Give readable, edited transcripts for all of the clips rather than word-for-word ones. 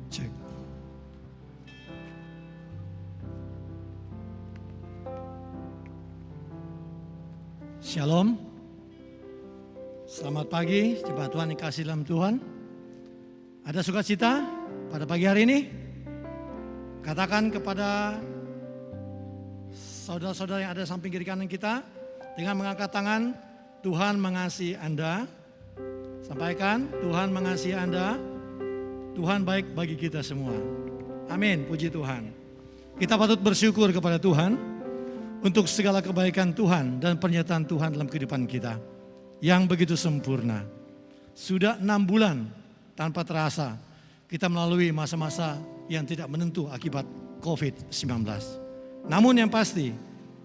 Cek. Shalom. Selamat pagi, jemaat Tuhan yang kasih dalam Tuhan. Ada sukacita pada pagi hari ini? Katakan kepada saudara-saudara yang ada samping kiri kanan kita dengan mengangkat tangan, Tuhan mengasihi Anda. Sampaikan, Tuhan mengasihi Anda. Tuhan baik bagi kita semua. Amin, puji Tuhan. Kita patut bersyukur kepada Tuhan untuk segala kebaikan Tuhan dan pernyataan Tuhan dalam kehidupan kita yang begitu sempurna. Sudah 6 bulan tanpa terasa kita melalui masa-masa yang tidak menentu akibat COVID-19. Namun yang pasti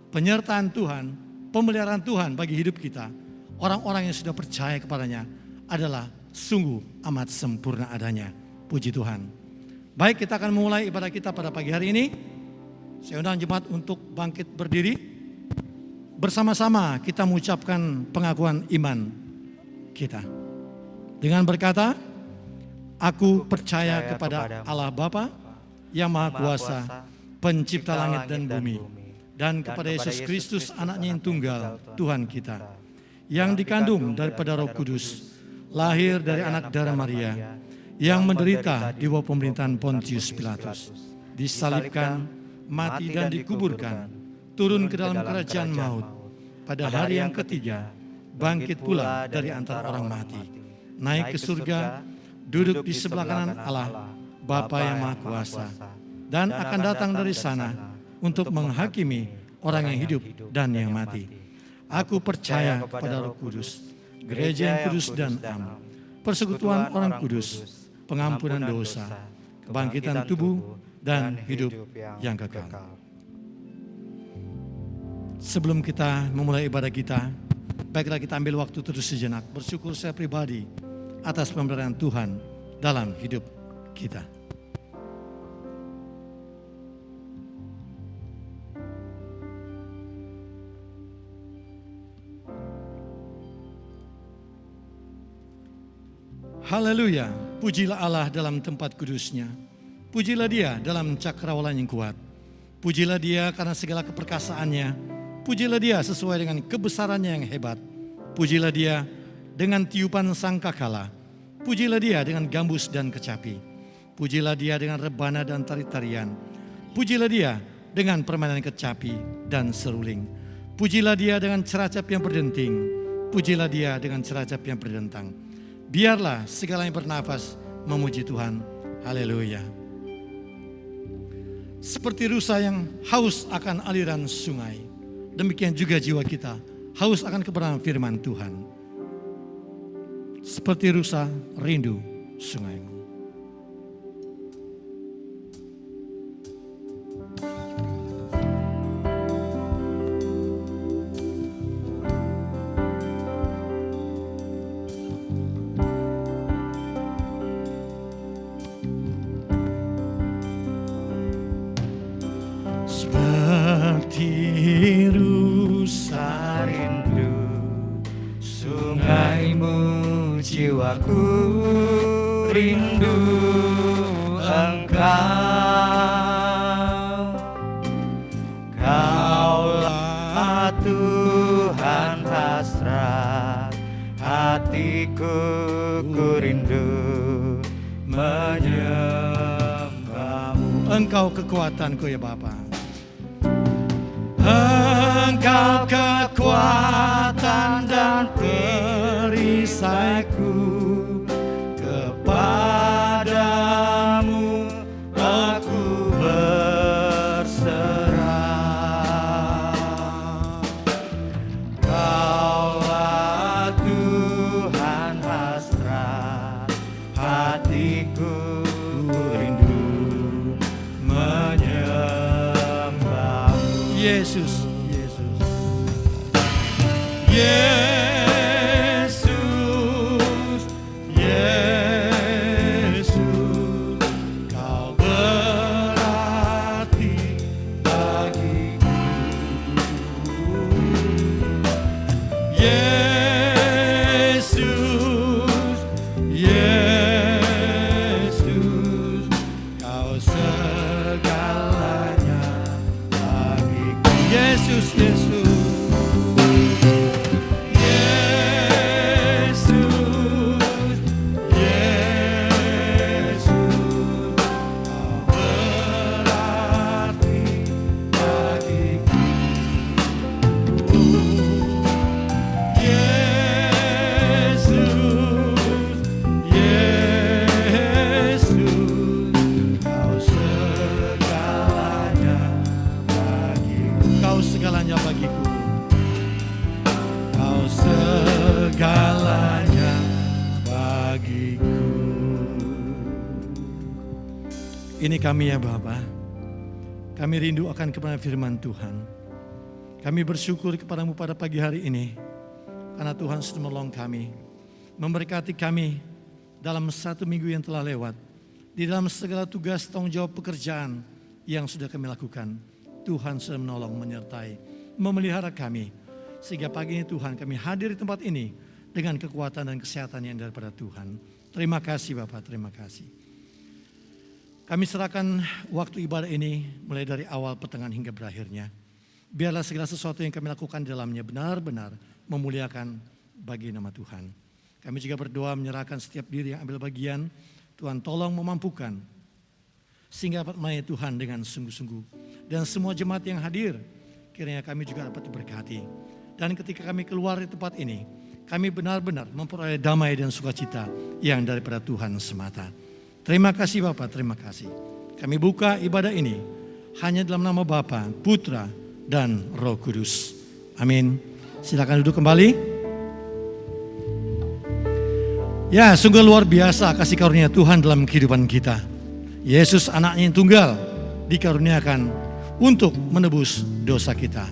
penyertaan Tuhan, pemeliharaan Tuhan bagi hidup kita, orang-orang yang sudah percaya kepadanya adalah sungguh amat sempurna adanya. Puji Tuhan. Baik, kita akan memulai ibadah kita pada pagi hari ini. Saya undang jemaat untuk bangkit berdiri. Bersama-sama kita mengucapkan pengakuan iman kita. Dengan berkata, aku percaya kepada Allah Bapa yang Maha Kuasa, pencipta langit dan bumi. Dan kepada Yesus Kristus anaknya yang tunggal, Tuhan kita. Yang dikandung daripada Roh Kudus, lahir dari anak darah Maria, yang menderita di bawah pemerintahan Pontius Pilatus, disalibkan, mati dan dikuburkan, turun ke dalam kerajaan maut, pada hari yang ketiga, bangkit pula dari antara orang mati, naik ke surga, duduk di sebelah kanan Allah, Bapa yang Maha Kuasa, dan akan datang dari sana untuk menghakimi orang yang hidup dan yang mati. Aku percaya kepada Roh Kudus, gereja yang kudus dan am, persekutuan orang kudus, pengampunan dosa, kebangkitan tubuh, dan hidup yang kekal. Sebelum kita memulai ibadah kita, baiklah kita ambil waktu terus sejenak bersyukur saya pribadi atas pemberian Tuhan dalam hidup kita. Haleluya, pujilah Allah dalam tempat kudusnya. Pujilah dia dalam cakrawala yang kuat. Pujilah dia karena segala keperkasaannya. Pujilah dia sesuai dengan kebesarannya yang hebat. Pujilah dia dengan tiupan sangkakala. Pujilah dia dengan gambus dan kecapi. Pujilah dia dengan rebana dan tari-tarian. Pujilah dia dengan permainan kecapi dan seruling. Pujilah dia dengan ceracap yang berdenting. Pujilah dia dengan ceracap yang berdentang. Biarlah segala yang bernafas memuji Tuhan. Haleluya. Seperti rusa yang haus akan aliran sungai, demikian juga jiwa kita haus akan kebenaran firman Tuhan. Seperti rusa rindu sungai. Jiwaku rindu Engkau, Kaulah Tuhan hasrat hatiku, ku rindu menyembah-Mu. Engkau kekuatanku ya Bapa. Engkau kekuatan dan perisaiku, kepadamu aku berserah. Kaulah Tuhan hasrat Yesus, Yesus. Yesus, Yesus, Kau berarti bagiku. Yesus, Yesus, Kau segalanya bagiku. Yesus, Yesus. Segalanya bagiku, Kau segalanya bagiku. Ini kami ya Bapa, kami rindu akan kebenaran firman Tuhan. Kami bersyukur kepadamu pada pagi hari ini, karena Tuhan sudah menolong kami, memberkati kami dalam satu minggu yang telah lewat, di dalam segala tugas tanggung jawab pekerjaan yang sudah kami lakukan. Tuhan sudah menolong, menyertai, memelihara kami. Sehingga pagi ini Tuhan kami hadir di tempat ini dengan kekuatan dan kesehatan yang daripada Tuhan. Terima kasih Bapak, terima kasih. Kami serahkan waktu ibadah ini mulai dari awal, pertengahan hingga berakhirnya. Biarlah segala sesuatu yang kami lakukan di dalamnya benar-benar memuliakan bagi nama Tuhan. Kami juga berdoa menyerahkan setiap diri yang ambil bagian. Tuhan tolong memampukan sehingga dapat melayani Tuhan dengan sungguh-sungguh. Dan semua jemaat yang hadir, kiranya kami juga dapat diberkati. Dan ketika kami keluar di tempat ini, kami benar-benar memperoleh damai dan sukacita yang daripada Tuhan semata. Terima kasih Bapak, terima kasih. Kami buka ibadah ini hanya dalam nama Bapa, Putra, dan Roh Kudus. Amin. Silakan duduk kembali. Ya, sungguh luar biasa kasih karunia Tuhan dalam kehidupan kita. Yesus anaknya yang tunggal dikaruniakan untuk menebus dosa kita.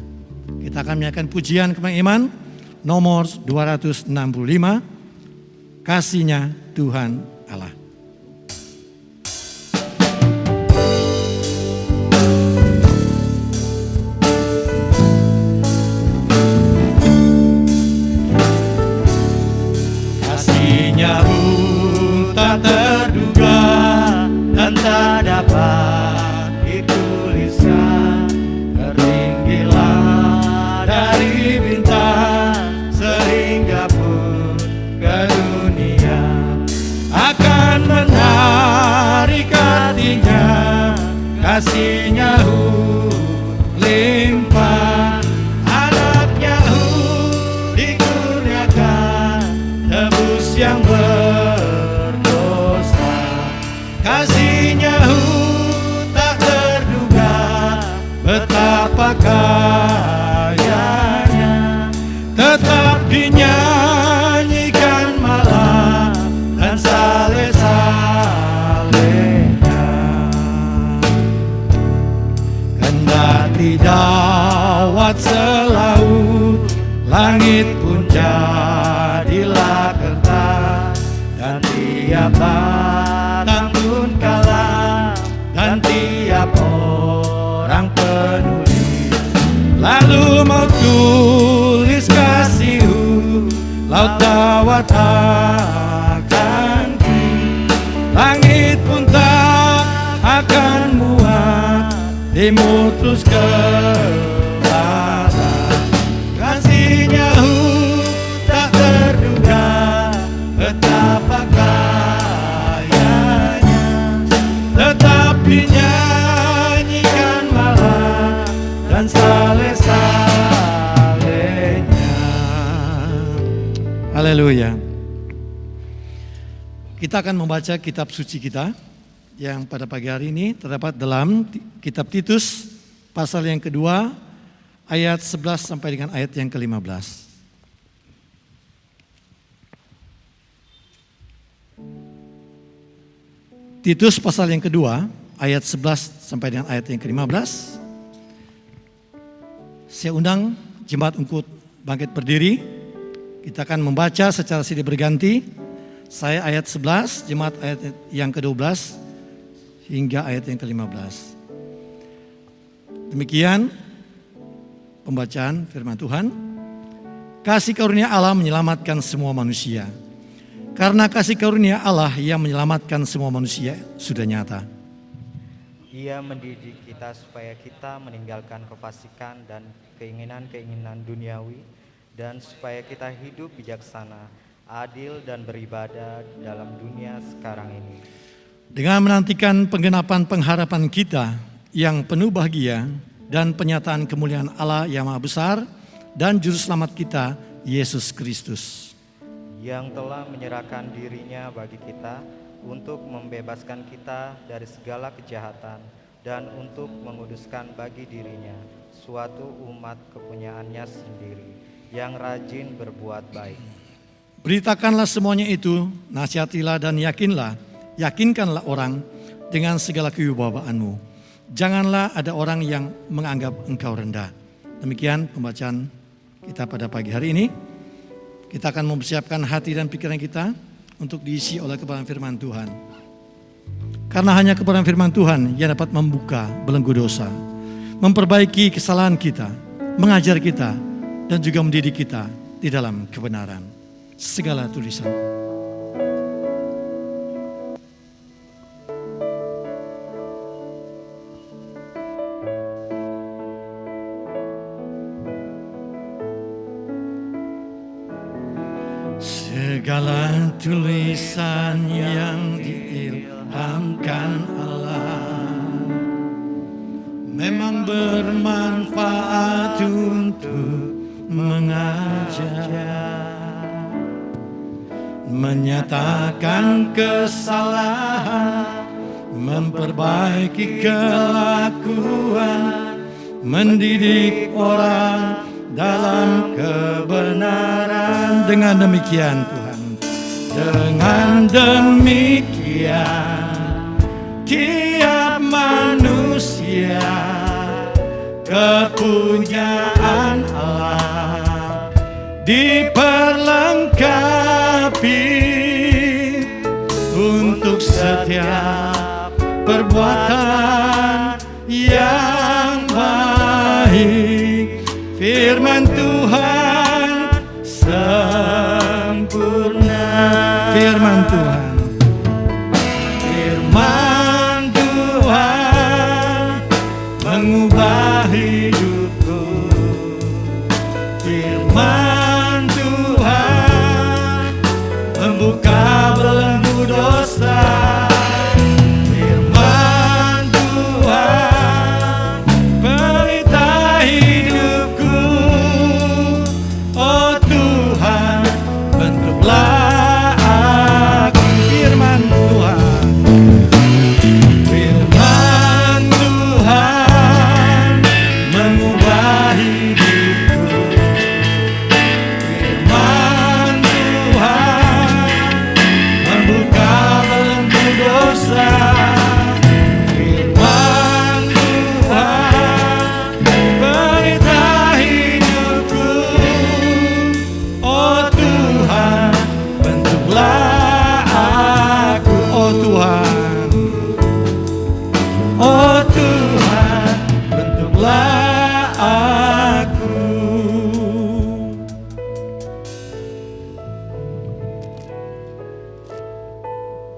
Kita akan menyanyikan pujian kebanggaan iman nomor 265, Kasihnya Tuhan Allah. Kasihnya tak terduga dan tak dapat dituliskan, tertinggilah dari bintang sehingga pun ke dunia akan menarik hatinya. Kasihnya limpah, anaknya dikurniakan tebus yang berdosa. Kasihnya tak terduga, betapa kayanya, tetap dinyanyikan malam dan saleh-salehnya. Kendati dawat selaut, langit pun jadilah kertas, dan tiap batang pun kalah, dan tiap orang penulis lalu mau tulis kasih-Mu, laut dawat akan ku, langit pun tak akan muat, timur terus ke barat. Kasihnya tak terduga, betapa kayanya, tetap dinyanyikan malam dan saleh-salehnya. Haleluya. Kita akan membaca kitab suci kita yang pada pagi hari ini terdapat dalam kitab Titus pasal yang kedua ayat 11 sampai dengan ayat yang ke-15. Titus pasal yang kedua ayat 11 sampai dengan ayat yang ke-15. Saya undang jemaat Ungkut bangkit berdiri. Kita akan membaca secara silih berganti. Saya ayat 11, jemaat ayat yang ke-12 hingga ayat yang ke-15. Demikian pembacaan firman Tuhan. Kasih karunia Allah menyelamatkan semua manusia. Karena kasih karunia Allah yang menyelamatkan semua manusia sudah nyata. Ia mendidik kita supaya kita meninggalkan kefasikan dan keinginan-keinginan duniawi, dan supaya kita hidup bijaksana, adil dan beribadah dalam dunia sekarang ini. Dengan menantikan penggenapan pengharapan kita yang penuh bahagia dan penyataan kemuliaan Allah yang Maha Besar dan Juru Selamat kita, Yesus Kristus, yang telah menyerahkan dirinya bagi kita untuk membebaskan kita dari segala kejahatan dan untuk menguduskan bagi dirinya suatu umat kepunyaannya sendiri yang rajin berbuat baik. beritakanlah semuanya itu, nasihatilah dan yakinkanlah orang dengan segala kewibawaanmu. Janganlah ada orang yang menganggap engkau rendah. Demikian pembacaan kita pada pagi hari ini. Kita akan mempersiapkan hati dan pikiran kita untuk diisi oleh kebenaran firman Tuhan. Karena hanya kebenaran firman Tuhan yang dapat membuka belenggu dosa, memperbaiki kesalahan kita, mengajar kita, dan juga mendidik kita di dalam kebenaran. Segala tulisan. Segala tulisan yang diilhamkan Allah memang bermanfaat untuk mengajar, menyatakan kesalahan, memperbaiki kelakuan, mendidik orang dalam kebenaran. Dengan demikian Tuhan, dengan demikian tiap manusia kepunyaan Allah diperlengkapi untuk setiap perbuatan yang baik. Firman Tuhan sempurna. Firman Tuhan, firman Tuhan mengubah hidupku. Firman Tuhan membuka belenggu dosa. Firman Tuhan pelita hidupku. Oh Tuhan, bentuklah aku. Firman Tuhan, firman Tuhan mengubah hidupku. Firman Tuhan membuka belenggu dosa. Firman Tuhan pelita hidupku. Oh Tuhan, bentuklah aku. Oh Tuhan, oh Tuhan, bentuklah aku.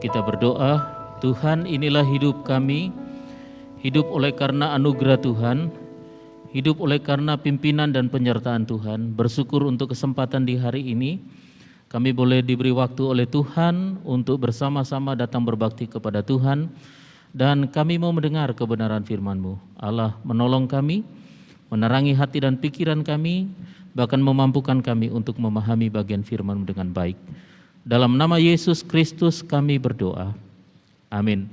Kita berdoa, Tuhan inilah hidup kami, hidup oleh karena anugerah Tuhan, hidup oleh karena pimpinan dan penyertaan Tuhan. Bersyukur untuk kesempatan di hari ini, kami boleh diberi waktu oleh Tuhan untuk bersama-sama datang berbakti kepada Tuhan, dan kami mau mendengar kebenaran firman-Mu. Allah menolong kami, menerangi hati dan pikiran kami, bahkan memampukan kami untuk memahami bagian firman-Mu dengan baik. Dalam nama Yesus Kristus kami berdoa. Amin.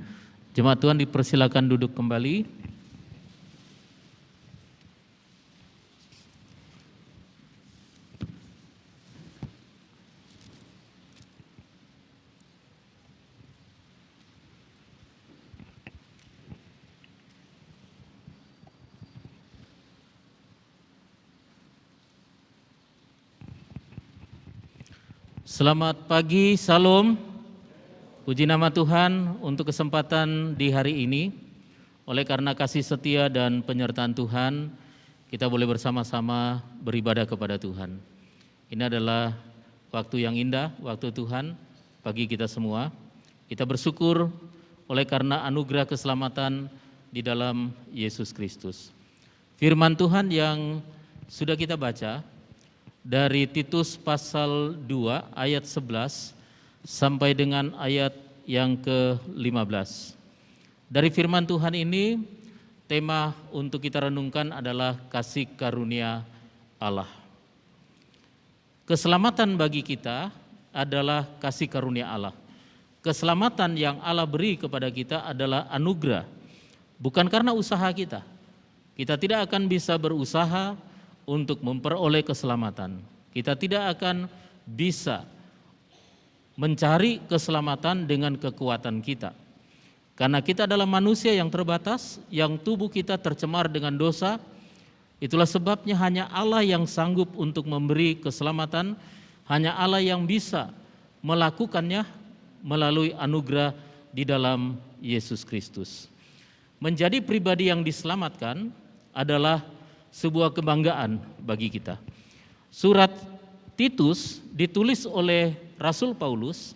Jemaat Tuhan dipersilakan duduk kembali. Selamat pagi, salam. Puji nama Tuhan untuk kesempatan di hari ini. Oleh karena kasih setia dan penyertaan Tuhan, kita boleh bersama-sama beribadah kepada Tuhan. Ini adalah waktu yang indah, waktu Tuhan bagi kita semua. Kita bersyukur oleh karena anugerah keselamatan di dalam Yesus Kristus. Firman Tuhan yang sudah kita baca dari Titus pasal 2 ayat 11 sampai dengan ayat yang ke-15. Dari firman Tuhan ini, tema untuk kita renungkan adalah kasih karunia Allah. Keselamatan bagi kita adalah kasih karunia Allah. Keselamatan yang Allah beri kepada kita adalah anugerah, bukan karena usaha kita. Kita tidak akan bisa berusaha untuk memperoleh keselamatan. Kita tidak akan bisa mencari keselamatan dengan kekuatan kita. Karena kita adalah manusia yang terbatas, yang tubuh kita tercemar dengan dosa. Itulah sebabnya hanya Allah yang sanggup untuk memberi keselamatan, hanya Allah yang bisa melakukannya melalui anugerah di dalam Yesus Kristus. Menjadi pribadi yang diselamatkan adalah sebuah kebanggaan bagi kita. Surat Titus ditulis oleh Rasul Paulus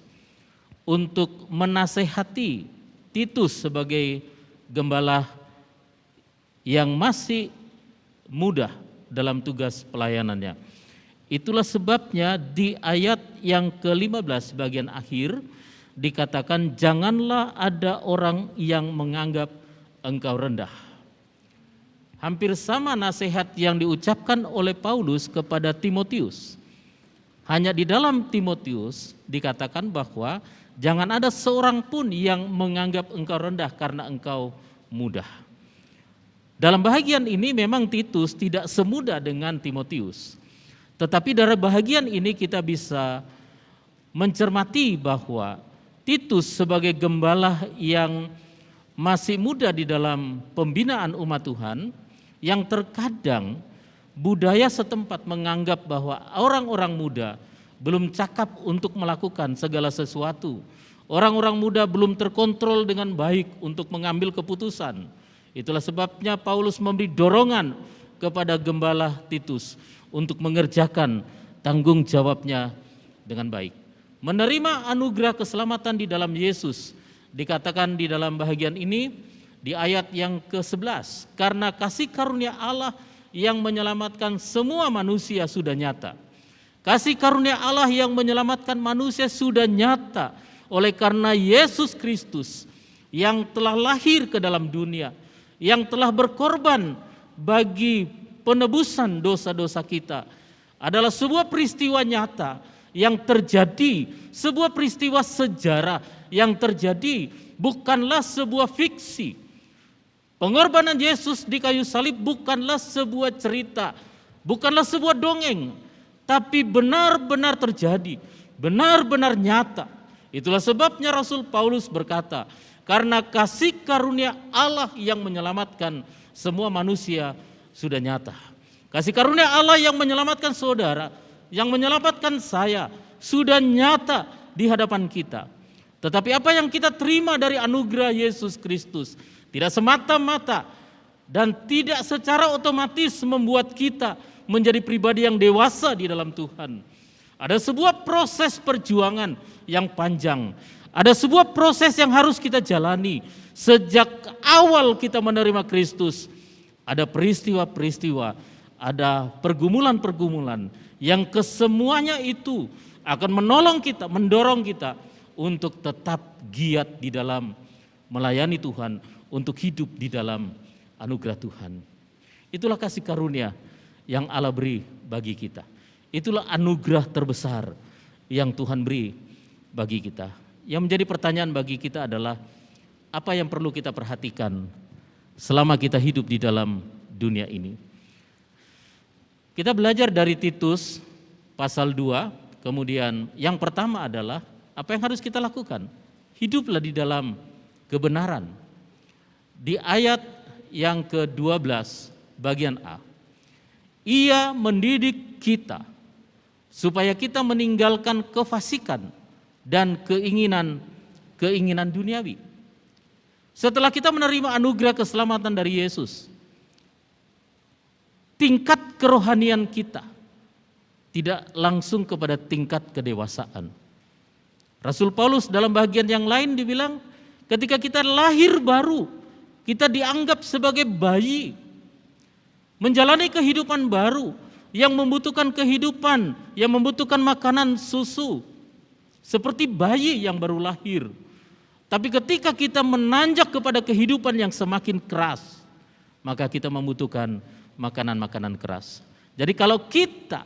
untuk menasehati Titus sebagai gembala yang masih muda dalam tugas pelayanannya. Itulah sebabnya di ayat yang ke-15 bagian akhir dikatakan, janganlah ada orang yang menganggap engkau rendah. Hampir sama nasihat yang diucapkan oleh Paulus kepada Timotius. Hanya di dalam Timotius dikatakan bahwa jangan ada seorang pun yang menganggap engkau rendah karena engkau mudah. Dalam bahagian ini memang Titus tidak semudah dengan Timotius. Tetapi dari bahagian ini kita bisa mencermati bahwa Titus sebagai gembala yang masih muda di dalam pembinaan umat Tuhan, yang terkadang budaya setempat menganggap bahwa orang-orang muda belum cakap untuk melakukan segala sesuatu. Orang-orang muda belum terkontrol dengan baik untuk mengambil keputusan. Itulah sebabnya Paulus memberi dorongan kepada gembala Titus untuk mengerjakan tanggung jawabnya dengan baik. Menerima anugerah keselamatan di dalam Yesus, dikatakan di dalam bahagian ini, di ayat yang ke-11, karena kasih karunia Allah yang menyelamatkan semua manusia sudah nyata. Kasih karunia Allah yang menyelamatkan manusia sudah nyata oleh karena Yesus Kristus yang telah lahir ke dalam dunia, yang telah berkorban bagi penebusan dosa-dosa kita. Adalah sebuah peristiwa nyata yang terjadi, sebuah peristiwa sejarah yang terjadi, bukanlah sebuah fiksi. Pengorbanan Yesus di kayu salib bukanlah sebuah cerita, bukanlah sebuah dongeng, tapi benar-benar terjadi, benar-benar nyata. Itulah sebabnya Rasul Paulus berkata, karena kasih karunia Allah yang menyelamatkan semua manusia sudah nyata. Kasih karunia Allah yang menyelamatkan saudara, yang menyelamatkan saya, sudah nyata di hadapan kita. Tetapi apa yang kita terima dari anugerah Yesus Kristus tidak semata-mata dan tidak secara otomatis membuat kita menjadi pribadi yang dewasa di dalam Tuhan. Ada sebuah proses perjuangan yang panjang. Ada sebuah proses yang harus kita jalani. Sejak awal kita menerima Kristus, ada peristiwa-peristiwa, ada pergumulan-pergumulan yang kesemuanya itu akan menolong kita, mendorong kita untuk tetap giat di dalam melayani Tuhan, untuk hidup di dalam anugerah Tuhan. Itulah kasih karunia yang Allah beri bagi kita. Itulah anugerah terbesar yang Tuhan beri bagi kita. Yang menjadi pertanyaan bagi kita adalah, apa yang perlu kita perhatikan selama kita hidup di dalam dunia ini? Kita belajar dari Titus pasal 2, kemudian yang pertama adalah apa yang harus kita lakukan? Hiduplah di dalam kebenaran. Di ayat yang ke-12 bagian A, Ia mendidik kita supaya kita meninggalkan kefasikan dan keinginan duniawi. Setelah kita menerima anugerah keselamatan dari Yesus, tingkat kerohanian kita tidak langsung kepada tingkat kedewasaan. Rasul Paulus dalam bagian yang lain dibilang, ketika kita lahir baru, kita dianggap sebagai bayi, menjalani kehidupan baru yang membutuhkan kehidupan, yang membutuhkan makanan susu, seperti bayi yang baru lahir. Tapi ketika kita menanjak kepada kehidupan yang semakin keras, maka kita membutuhkan makanan-makanan keras. Jadi kalau kita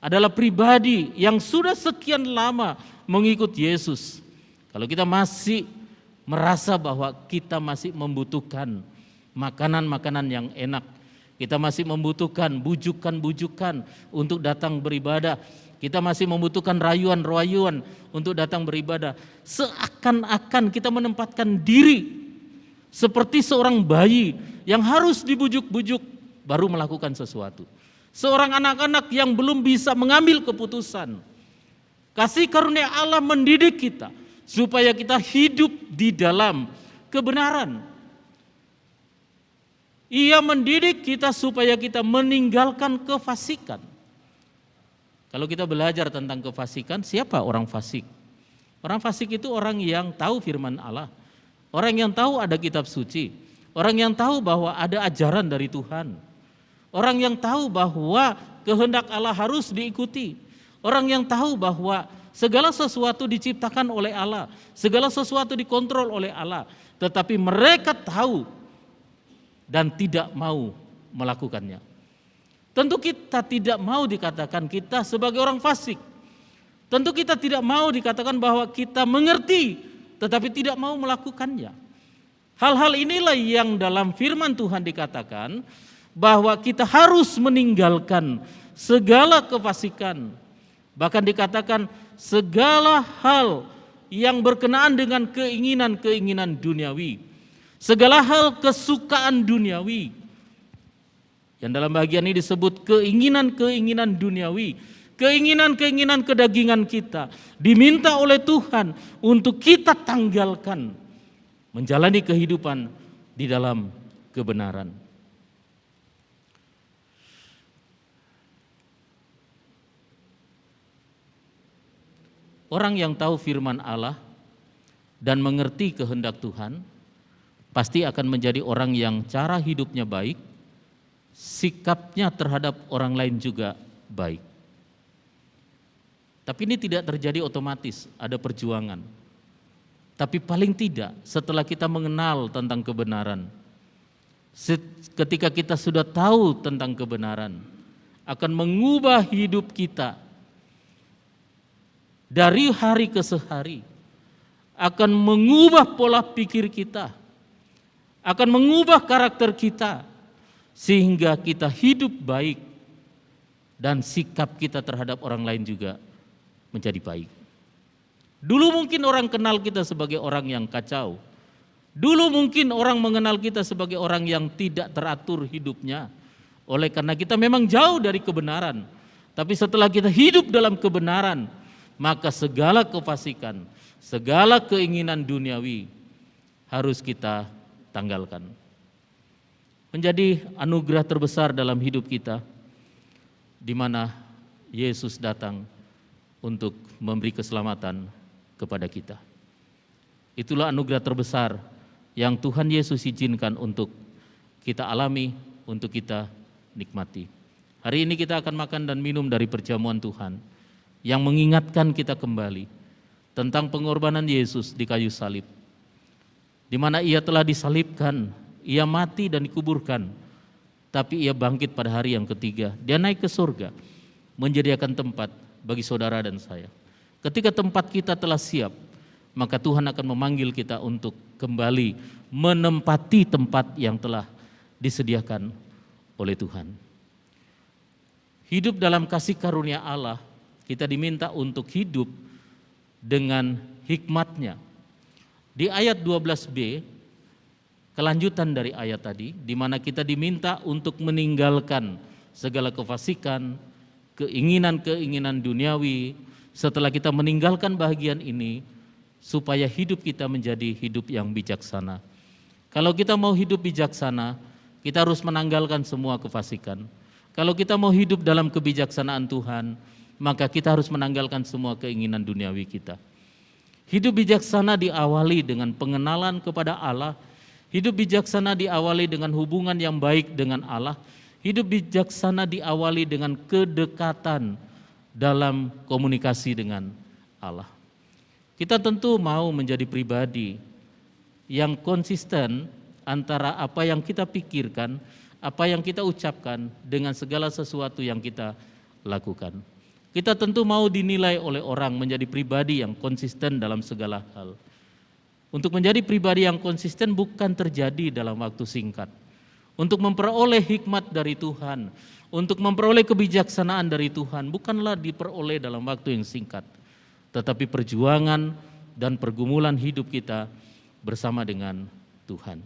adalah pribadi yang sudah sekian lama mengikut Yesus, kalau kita masih merasa bahwa kita masih membutuhkan makanan-makanan yang enak, kita masih membutuhkan bujukan-bujukan untuk datang beribadah, kita masih membutuhkan rayuan-rayuan untuk datang beribadah, seakan-akan kita menempatkan diri seperti seorang bayi yang harus dibujuk-bujuk baru melakukan sesuatu. Seorang anak-anak yang belum bisa mengambil keputusan. Kasih karunia Allah mendidik kita supaya kita hidup di dalam kebenaran. Ia mendidik kita supaya kita meninggalkan kefasikan. Kalau kita belajar tentang kefasikan, siapa orang fasik? Orang fasik itu orang yang tahu firman Allah, orang yang tahu ada kitab suci, orang yang tahu bahwa ada ajaran dari Tuhan, orang yang tahu bahwa kehendak Allah harus diikuti, orang yang tahu bahwa segala sesuatu diciptakan oleh Allah, segala sesuatu dikontrol oleh Allah, tetapi mereka tahu dan tidak mau melakukannya. Tentu kita tidak mau dikatakan kita sebagai orang fasik. Tentu kita tidak mau dikatakan bahwa kita mengerti tetapi tidak mau melakukannya. Hal-hal inilah yang dalam firman Tuhan dikatakan bahwa kita harus meninggalkan segala kefasikan. Bahkan dikatakan segala hal yang berkenaan dengan keinginan-keinginan duniawi, segala hal kesukaan duniawi. Yang dalam bagian ini disebut keinginan-keinginan duniawi, keinginan-keinginan kedagingan kita diminta oleh Tuhan untuk kita tanggalkan, menjalani kehidupan di dalam kebenaran. Orang yang tahu firman Allah dan mengerti kehendak Tuhan pasti akan menjadi orang yang cara hidupnya baik, sikapnya terhadap orang lain juga baik. Tapi ini tidak terjadi otomatis, ada perjuangan. Tapi paling tidak setelah kita mengenal tentang kebenaran, ketika kita sudah tahu tentang kebenaran, akan mengubah hidup kita dari hari ke hari, akan mengubah pola pikir kita, akan mengubah karakter kita, sehingga kita hidup baik dan sikap kita terhadap orang lain juga menjadi baik. Dulu mungkin orang kenal kita sebagai orang yang kacau. Dulu mungkin orang mengenal kita sebagai orang yang tidak teratur hidupnya. Oleh karena kita memang jauh dari kebenaran. Tapi setelah kita hidup dalam kebenaran, maka segala kefasikan, segala keinginan duniawi harus kita tanggalkan. Menjadi anugerah terbesar dalam hidup kita, di mana Yesus datang untuk memberi keselamatan kepada kita. Itulah anugerah terbesar yang Tuhan Yesus izinkan untuk kita alami, untuk kita nikmati. Hari ini kita akan makan dan minum dari perjamuan Tuhan yang mengingatkan kita kembali tentang pengorbanan Yesus di kayu salib, di mana Ia telah disalibkan, Ia mati dan dikuburkan, tapi Ia bangkit pada hari yang ketiga. Dia naik ke surga, menyediakan tempat bagi saudara dan saya. Ketika tempat kita telah siap, maka Tuhan akan memanggil kita untuk kembali menempati tempat yang telah disediakan oleh Tuhan. Hidup dalam kasih karunia Allah, kita diminta untuk hidup dengan hikmat-Nya. Di ayat 12b, kelanjutan dari ayat tadi, di mana kita diminta untuk meninggalkan segala kefasikan, keinginan-keinginan duniawi setelah kita meninggalkan bahagian ini, supaya hidup kita menjadi hidup yang bijaksana. Kalau kita mau hidup bijaksana, kita harus menanggalkan semua kefasikan. Kalau kita mau hidup dalam kebijaksanaan Tuhan, maka kita harus menanggalkan semua keinginan duniawi kita. Hidup bijaksana diawali dengan pengenalan kepada Allah. Hidup bijaksana diawali dengan hubungan yang baik dengan Allah. Hidup bijaksana diawali dengan kedekatan dalam komunikasi dengan Allah. Kita tentu mau menjadi pribadi yang konsisten antara apa yang kita pikirkan, apa yang kita ucapkan dengan segala sesuatu yang kita lakukan. Kita tentu mau dinilai oleh orang menjadi pribadi yang konsisten dalam segala hal. Untuk menjadi pribadi yang konsisten bukan terjadi dalam waktu singkat. Untuk memperoleh hikmat dari Tuhan, untuk memperoleh kebijaksanaan dari Tuhan, bukanlah diperoleh dalam waktu yang singkat. Tetapi perjuangan dan pergumulan hidup kita bersama dengan Tuhan.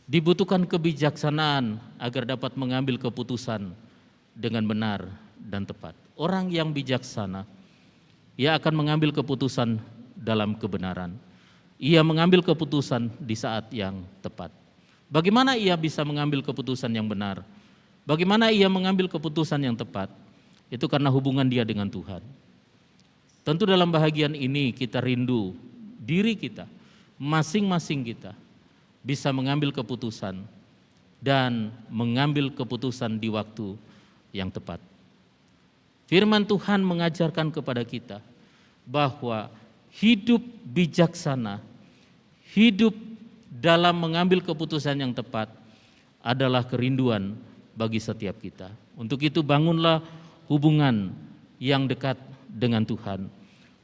Dibutuhkan kebijaksanaan agar dapat mengambil keputusan dengan benar dan tepat. Orang yang bijaksana, ia akan mengambil keputusan dalam kebenaran. Ia mengambil keputusan di saat yang tepat. Bagaimana ia bisa mengambil keputusan yang benar? Bagaimana ia mengambil keputusan yang tepat? Itu karena hubungan dia dengan Tuhan. Tentu dalam bahagian ini kita rindu diri kita, masing-masing kita bisa mengambil keputusan dan mengambil keputusan di waktu yang tepat. Firman Tuhan mengajarkan kepada kita bahwa hidup bijaksana, hidup dalam mengambil keputusan yang tepat adalah kerinduan bagi setiap kita. Untuk itu bangunlah hubungan yang dekat dengan Tuhan.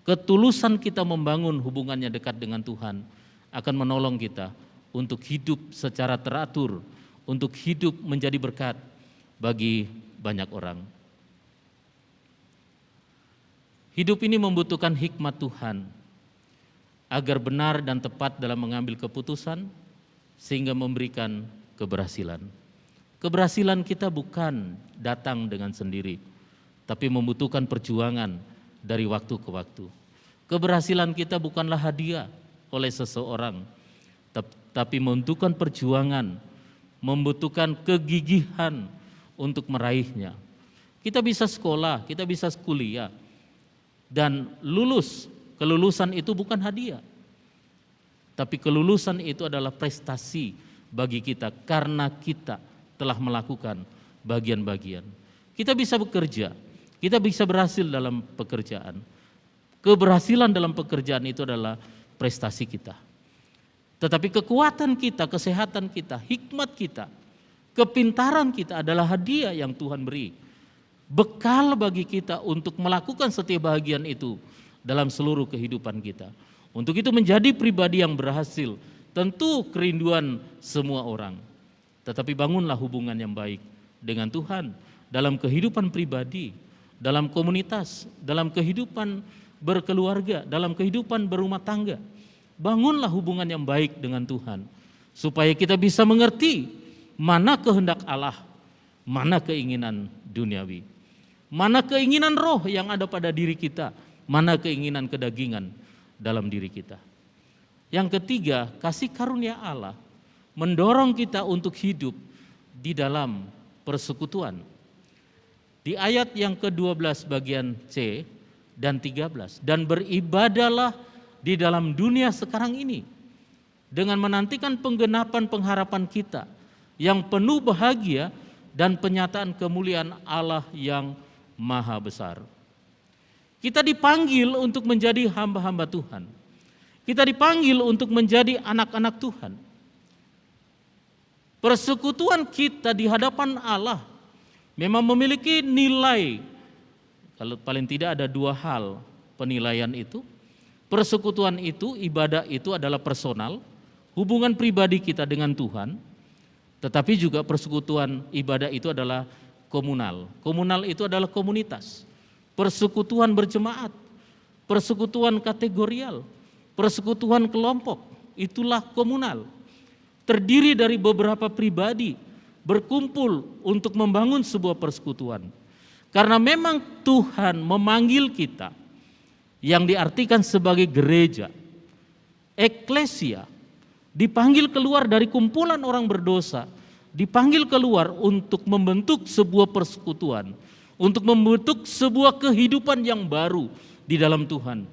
Ketulusan kita membangun hubungannya dekat dengan Tuhan akan menolong kita untuk hidup secara teratur, untuk hidup menjadi berkat bagi banyak orang. Hidup ini membutuhkan hikmat Tuhan agar benar dan tepat dalam mengambil keputusan sehingga memberikan keberhasilan. Keberhasilan kita bukan datang dengan sendiri, tapi membutuhkan perjuangan dari waktu ke waktu. Keberhasilan kita bukanlah hadiah oleh seseorang, tapi membutuhkan perjuangan, membutuhkan kegigihan untuk meraihnya. Kita bisa sekolah, kita bisa kuliah, dan kelulusan itu bukan hadiah. Tapi kelulusan itu adalah prestasi bagi kita karena kita telah melakukan bagian-bagian. Kita bisa bekerja, kita bisa berhasil dalam pekerjaan. Keberhasilan dalam pekerjaan itu adalah prestasi kita. Tetapi kekuatan kita, kesehatan kita, hikmat kita, kepintaran kita adalah hadiah yang Tuhan beri. Bekal bagi kita untuk melakukan setiap bahagian itu dalam seluruh kehidupan kita. Untuk itu menjadi pribadi yang berhasil, tentu kerinduan semua orang. Tetapi bangunlah hubungan yang baik dengan Tuhan dalam kehidupan pribadi, dalam komunitas, dalam kehidupan berkeluarga, dalam kehidupan berumah tangga. Bangunlah hubungan yang baik dengan Tuhan supaya kita bisa mengerti mana kehendak Allah, mana keinginan duniawi, mana keinginan roh yang ada pada diri kita, mana keinginan kedagingan dalam diri kita. Yang ketiga, kasih karunia Allah mendorong kita untuk hidup di dalam persekutuan. Di ayat yang ke-12 bagian C dan 13, dan beribadahlah di dalam dunia sekarang ini dengan menantikan penggenapan pengharapan kita yang penuh bahagia dan penyataan kemuliaan Allah yang maha besar. Kita dipanggil untuk menjadi hamba-hamba Tuhan. Kita dipanggil untuk menjadi anak-anak Tuhan. Persekutuan kita di hadapan Allah memang memiliki nilai. Kalau paling tidak ada dua hal penilaian itu. Persekutuan itu, ibadah itu adalah personal, hubungan pribadi kita dengan Tuhan. Tetapi juga persekutuan ibadah itu adalah komunal. Komunal itu adalah komunitas. Persekutuan berjemaat, persekutuan kategorial, persekutuan kelompok, itulah komunal. Terdiri dari beberapa pribadi berkumpul untuk membangun sebuah persekutuan. Karena memang Tuhan memanggil kita yang diartikan sebagai gereja, eklesia, dipanggil keluar dari kumpulan orang berdosa, dipanggil keluar untuk membentuk sebuah persekutuan, untuk membentuk sebuah kehidupan yang baru di dalam Tuhan.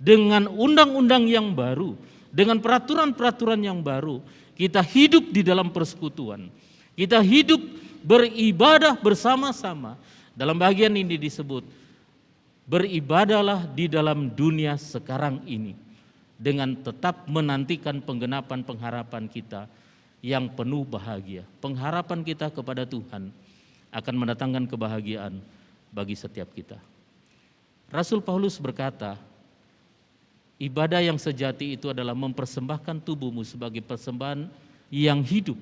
Dengan undang-undang yang baru, dengan peraturan-peraturan yang baru, kita hidup di dalam persekutuan. Kita hidup beribadah bersama-sama. Dalam bagian ini disebut, beribadahlah di dalam dunia sekarang ini, dengan tetap menantikan penggenapan pengharapan kita yang penuh bahagia. Pengharapan kita kepada Tuhan akan mendatangkan kebahagiaan bagi setiap kita. Rasul Paulus berkata, ibadah yang sejati itu adalah mempersembahkan tubuhmu sebagai persembahan yang hidup,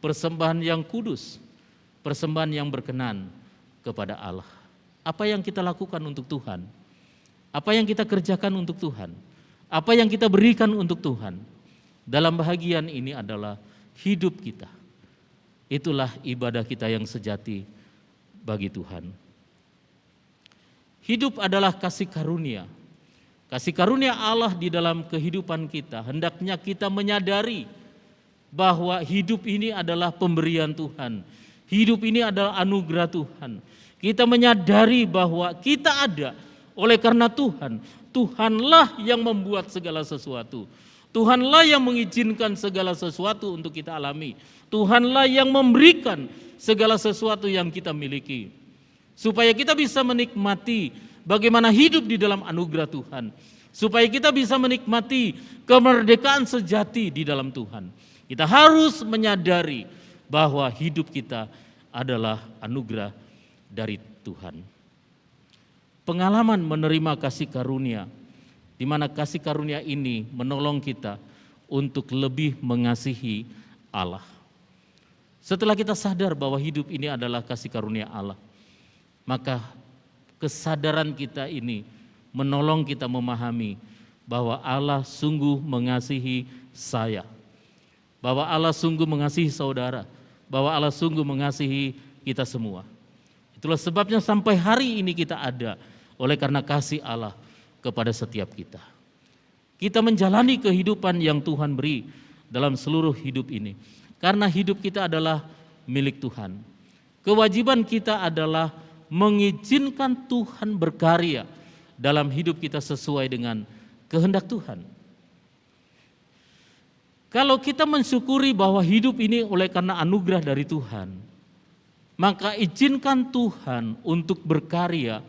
persembahan yang kudus, persembahan yang berkenan kepada Allah. Apa yang kita lakukan untuk Tuhan? Apa yang kita kerjakan untuk Tuhan? Apa yang kita berikan untuk Tuhan? Dalam bahagian ini adalah hidup kita. Itulah ibadah kita yang sejati bagi Tuhan. Hidup adalah kasih karunia. Kasih karunia Allah di dalam kehidupan kita. Hendaknya kita menyadari bahwa hidup ini adalah pemberian Tuhan. Hidup ini adalah anugerah Tuhan. Kita menyadari bahwa kita ada oleh karena Tuhan. Tuhanlah yang membuat segala sesuatu. Tuhanlah yang mengizinkan segala sesuatu untuk kita alami. Tuhanlah yang memberikan segala sesuatu yang kita miliki. Supaya kita bisa menikmati bagaimana hidup di dalam anugerah Tuhan. Supaya kita bisa menikmati kemerdekaan sejati di dalam Tuhan. Kita harus menyadari bahwa hidup kita adalah anugerah dari Tuhan. Pengalaman menerima kasih karunia, di mana kasih karunia ini menolong kita untuk lebih mengasihi Allah. Setelah kita sadar bahwa hidup ini adalah kasih karunia Allah, maka kesadaran kita ini menolong kita memahami bahwa Allah sungguh mengasihi saya, bahwa Allah sungguh mengasihi saudara, bahwa Allah sungguh mengasihi kita semua. Itulah sebabnya sampai hari ini kita ada oleh karena kasih Allah kepada setiap kita. Kita menjalani kehidupan yang Tuhan beri dalam seluruh hidup ini. Karena hidup kita adalah milik Tuhan. Kewajiban kita adalah mengizinkan Tuhan berkarya dalam hidup kita sesuai dengan kehendak Tuhan. Kalau kita mensyukuri bahwa hidup ini oleh karena anugerah dari Tuhan, maka izinkan Tuhan untuk berkarya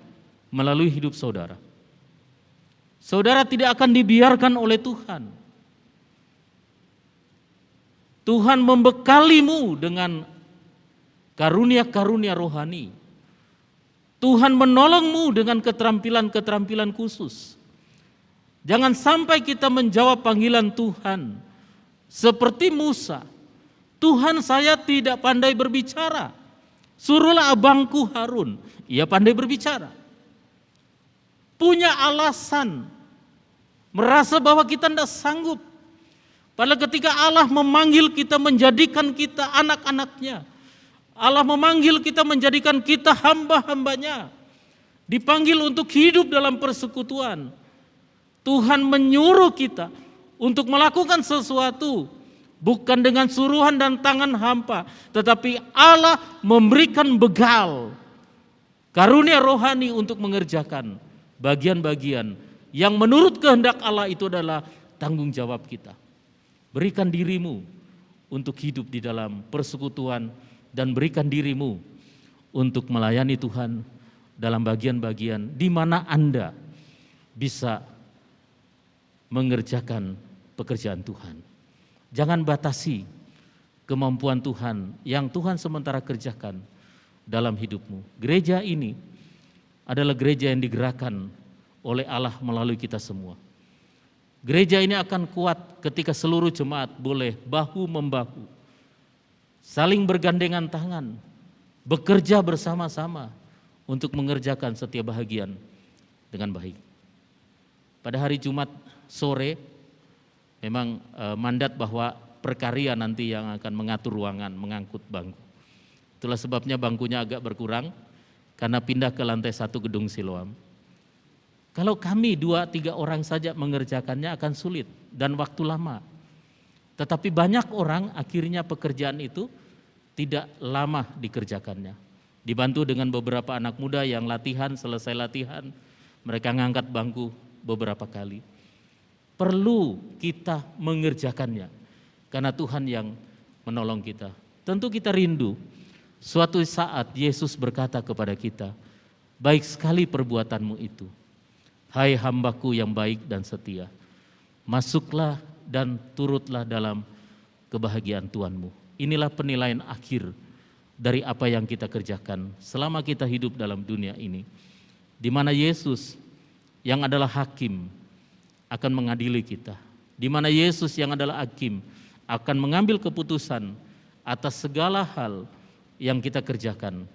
melalui hidup saudara. Saudara tidak akan dibiarkan oleh Tuhan. Tuhan membekalimu dengan karunia-karunia rohani. Tuhan menolongmu dengan keterampilan-keterampilan khusus. Jangan sampai kita menjawab panggilan Tuhan seperti Musa. Tuhan, saya tidak pandai berbicara. Suruhlah abangku Harun, ia pandai berbicara. Punya alasan, merasa bahwa kita tidak sanggup. Padahal ketika Allah memanggil kita, menjadikan kita anak-anaknya, Allah memanggil kita, menjadikan kita hamba-hambanya, dipanggil untuk hidup dalam persekutuan. Tuhan menyuruh kita untuk melakukan sesuatu, bukan dengan suruhan dan tangan hampa, tetapi Allah memberikan bekal, karunia rohani untuk mengerjakan bagian-bagian yang menurut kehendak Allah. Itu adalah tanggung jawab kita. Berikan dirimu untuk hidup di dalam persekutuan dan berikan dirimu untuk melayani Tuhan dalam bagian-bagian di mana Anda bisa mengerjakan pekerjaan Tuhan. Jangan batasi kemampuan Tuhan yang Tuhan sementara kerjakan dalam hidupmu. Gereja ini adalah gereja yang digerakkan oleh Allah melalui kita semua. Gereja ini akan kuat ketika seluruh jemaat boleh bahu-membahu, saling bergandengan tangan, bekerja bersama-sama untuk mengerjakan setiap bahagian dengan baik. Pada hari Jumat sore, memang mandat bahwa prakarya nanti yang akan mengatur ruangan, mengangkut bangku. Itulah sebabnya bangkunya agak berkurang karena pindah ke lantai 1 gedung Siloam. Kalau kami 2-3 orang saja mengerjakannya akan sulit dan waktu lama. Tetapi banyak orang akhirnya pekerjaan itu tidak lama dikerjakannya. Dibantu dengan beberapa anak muda yang latihan, selesai latihan, mereka ngangkat bangku beberapa kali. Perlu kita mengerjakannya karena Tuhan yang menolong kita. Tentu kita rindu suatu saat Yesus berkata kepada kita, baik sekali perbuatanmu itu. Hai hambaku yang baik dan setia, masuklah dan turutlah dalam kebahagiaan Tuhanmu. Inilah penilaian akhir dari apa yang kita kerjakan selama kita hidup dalam dunia ini. Di mana Yesus yang adalah hakim akan mengadili kita. Di mana Yesus yang adalah hakim akan mengambil keputusan atas segala hal yang kita kerjakan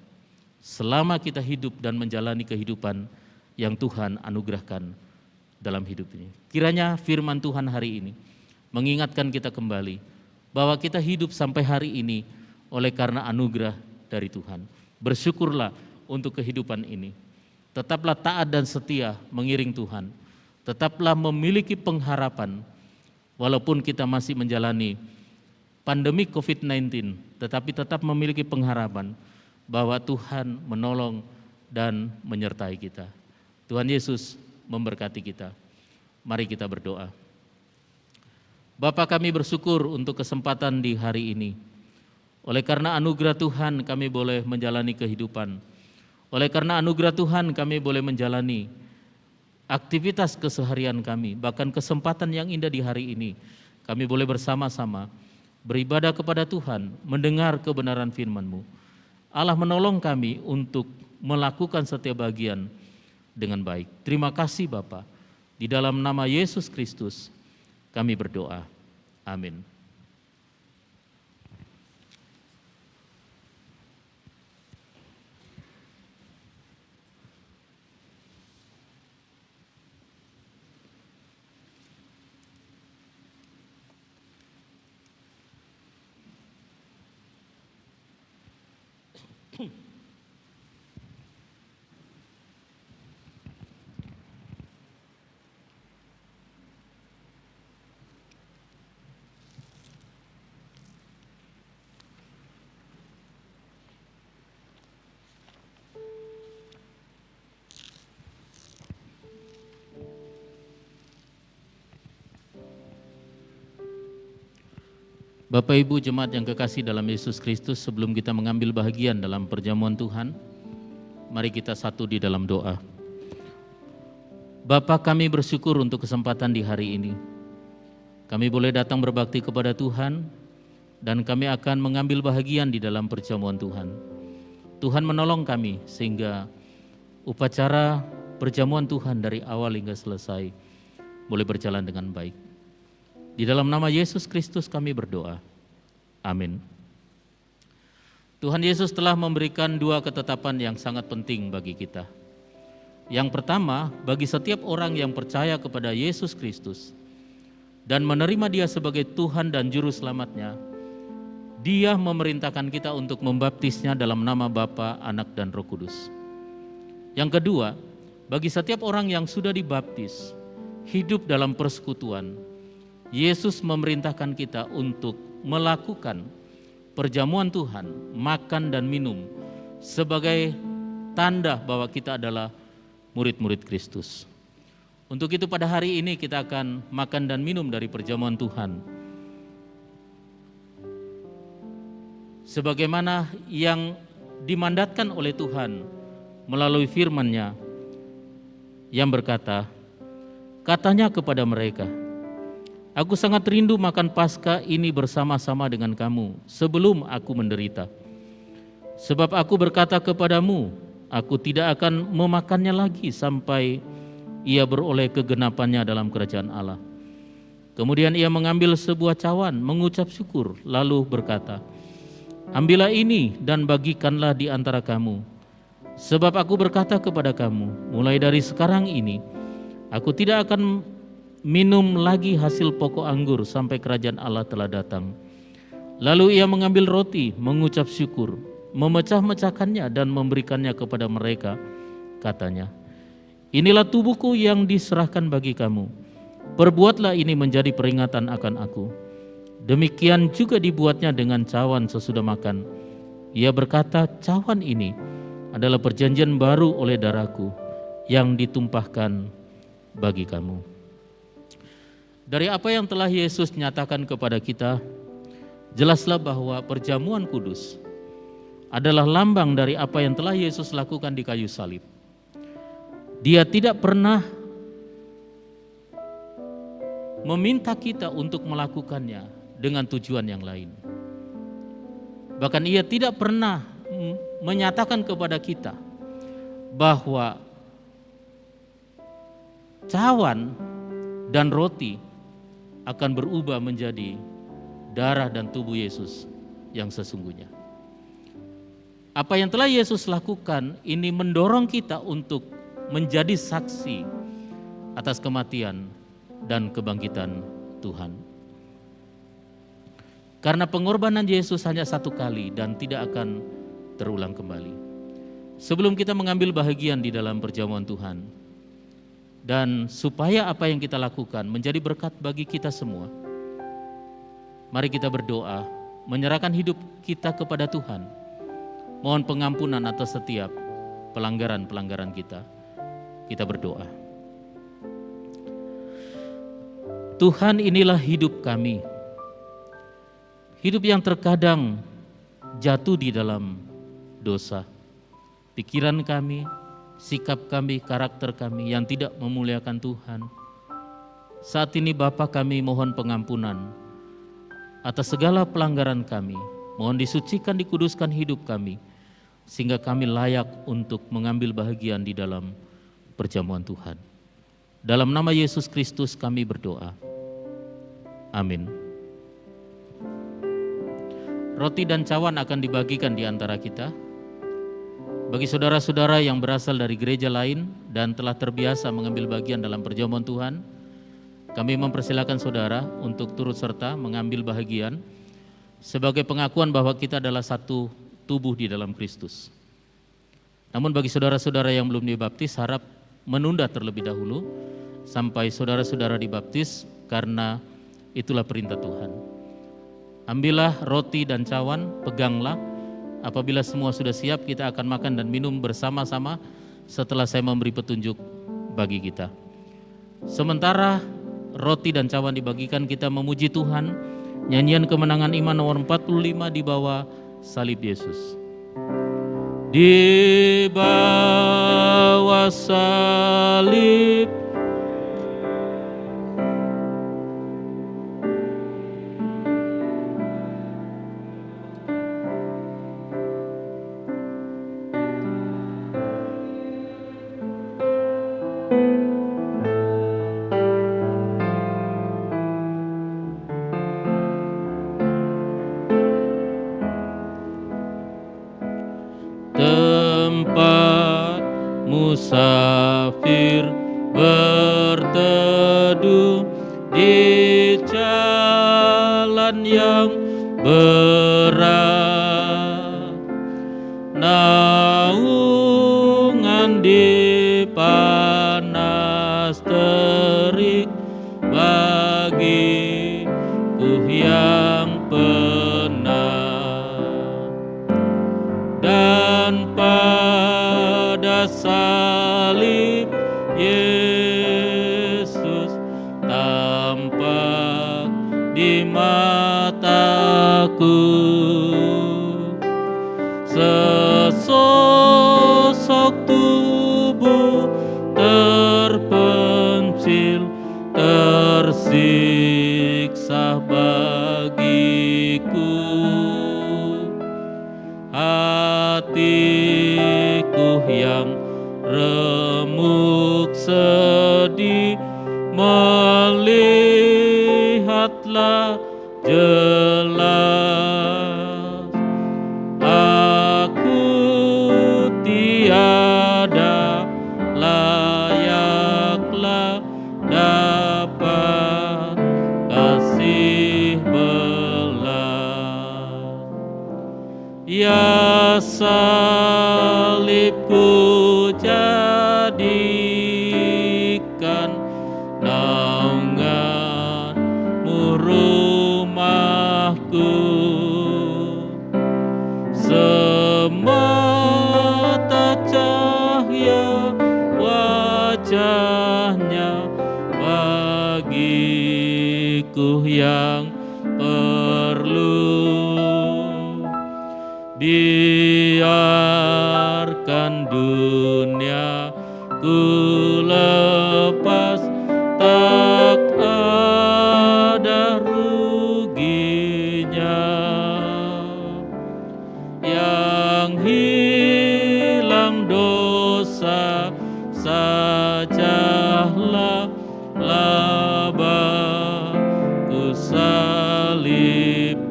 selama kita hidup dan menjalani kehidupan yang Tuhan anugerahkan dalam hidup ini. Kiranya firman Tuhan hari ini mengingatkan kita kembali bahwa kita hidup sampai hari ini oleh karena anugerah dari Tuhan. Bersyukurlah untuk kehidupan ini. Tetaplah taat dan setia mengiring Tuhan. Tetaplah memiliki pengharapan walaupun kita masih menjalani pandemi COVID-19, tetapi tetap memiliki pengharapan bahwa Tuhan menolong dan menyertai kita. Tuhan Yesus memberkati kita. Mari kita berdoa. Bapa, kami bersyukur untuk kesempatan di hari ini. Oleh karena anugerah Tuhan kami boleh menjalani kehidupan. Oleh karena anugerah Tuhan kami boleh menjalani aktivitas keseharian kami. Bahkan kesempatan yang indah di hari ini. Kami boleh bersama-sama beribadah kepada Tuhan, mendengar kebenaran firman-Mu. Allah menolong kami untuk melakukan setiap bagian dengan baik. Terima kasih Bapa. Di dalam nama Yesus Kristus kami berdoa. Amin. Bapak Ibu jemaat yang kekasih dalam Yesus Kristus, sebelum kita mengambil bahagian dalam perjamuan Tuhan, mari kita satu di dalam doa. Bapa, kami bersyukur untuk kesempatan di hari ini. Kami boleh datang berbakti kepada Tuhan dan kami akan mengambil bahagian di dalam perjamuan Tuhan. Tuhan menolong kami sehingga upacara perjamuan Tuhan dari awal hingga selesai boleh berjalan dengan baik. Di dalam nama Yesus Kristus kami berdoa. Amin. Tuhan Yesus telah memberikan 2 ketetapan yang sangat penting bagi kita. Yang pertama, bagi setiap orang yang percaya kepada Yesus Kristus dan menerima Dia sebagai Tuhan dan Juru Selamatnya, Dia memerintahkan kita untuk membaptisnya dalam nama Bapa, Anak, dan Roh Kudus. Yang kedua, bagi setiap orang yang sudah dibaptis, hidup dalam persekutuan, Yesus memerintahkan kita untuk melakukan perjamuan Tuhan, makan dan minum sebagai tanda bahwa kita adalah murid-murid Kristus. Untuk itu pada hari ini kita akan makan dan minum dari perjamuan Tuhan. Sebagaimana yang dimandatkan oleh Tuhan melalui firman-Nya yang berkata, katanya kepada mereka, aku sangat rindu makan Paskah ini bersama-sama dengan kamu sebelum aku menderita. Sebab aku berkata kepadamu, aku tidak akan memakannya lagi sampai ia beroleh kegenapannya dalam kerajaan Allah. Kemudian ia mengambil sebuah cawan, mengucap syukur, lalu berkata, ambillah ini dan bagikanlah di antara kamu. Sebab aku berkata kepada kamu, mulai dari sekarang ini, aku tidak akan minum lagi hasil pokok anggur sampai kerajaan Allah telah datang. Lalu ia mengambil roti, mengucap syukur, memecah-mecahkannya dan memberikannya kepada mereka. Katanya, inilah tubuhku yang diserahkan bagi kamu. Perbuatlah ini menjadi peringatan akan aku. Demikian juga dibuatnya dengan cawan sesudah makan. Ia berkata, cawan ini adalah perjanjian baru oleh darahku yang ditumpahkan bagi kamu. Dari apa yang telah Yesus nyatakan kepada kita, jelaslah bahwa perjamuan kudus adalah lambang dari apa yang telah Yesus lakukan di kayu salib. Dia tidak pernah meminta kita untuk melakukannya dengan tujuan yang lain. Bahkan ia tidak pernah menyatakan kepada kita bahwa cawan dan roti akan berubah menjadi darah dan tubuh Yesus yang sesungguhnya. Apa yang telah Yesus lakukan ini mendorong kita untuk menjadi saksi atas kematian dan kebangkitan Tuhan. Karena pengorbanan Yesus hanya satu kali dan tidak akan terulang kembali. Sebelum kita mengambil bahagian di dalam perjamuan Tuhan, dan supaya apa yang kita lakukan menjadi berkat bagi kita semua, mari kita berdoa, menyerahkan hidup kita kepada Tuhan. Mohon pengampunan atas setiap pelanggaran-pelanggaran kita. Kita berdoa. Tuhan, inilah hidup kami. Hidup yang terkadang jatuh di dalam dosa. Pikiran kami, sikap kami, karakter kami yang tidak memuliakan Tuhan. Saat ini Bapa, kami mohon pengampunan atas segala pelanggaran kami. Mohon disucikan, dikuduskan hidup kami, sehingga kami layak untuk mengambil bahagian di dalam perjamuan Tuhan. Dalam nama Yesus Kristus kami berdoa. Amin. Roti dan cawan akan dibagikan di antara kita. Bagi saudara-saudara yang berasal dari gereja lain dan telah terbiasa mengambil bagian dalam perjamuan Tuhan, kami mempersilakan saudara untuk turut serta mengambil bahagian sebagai pengakuan bahwa kita adalah satu tubuh di dalam Kristus. Namun bagi saudara-saudara yang belum dibaptis, harap menunda terlebih dahulu sampai saudara-saudara dibaptis, karena itulah perintah Tuhan. Ambillah roti dan cawan, peganglah. Apabila semua sudah siap, kita akan makan dan minum bersama-sama setelah saya memberi petunjuk bagi kita. Sementara roti dan cawan dibagikan, kita memuji Tuhan. Nyanyian Kemenangan Iman nomor 45 di bawah salib Yesus. Di bawah salib tempat musafir berteduh di jalan yang berat, naungan di panas terik bagiku yang penat. Dan pada salib Yesus tampak di mataku, sesosok tubuh terpencil, tersiksa bagiku. Hatiku yang remuk sedih melihatlah jelas, aku tiada layaklah dapat kasih belas. Ya salibku jadikan naunganmu rumahku, semata cahaya wajahnya bagiku yang perlu. Biarkan dunia ku lepas, tak ada ruginya. Yang hilang dosa sajalah labaku salibnya.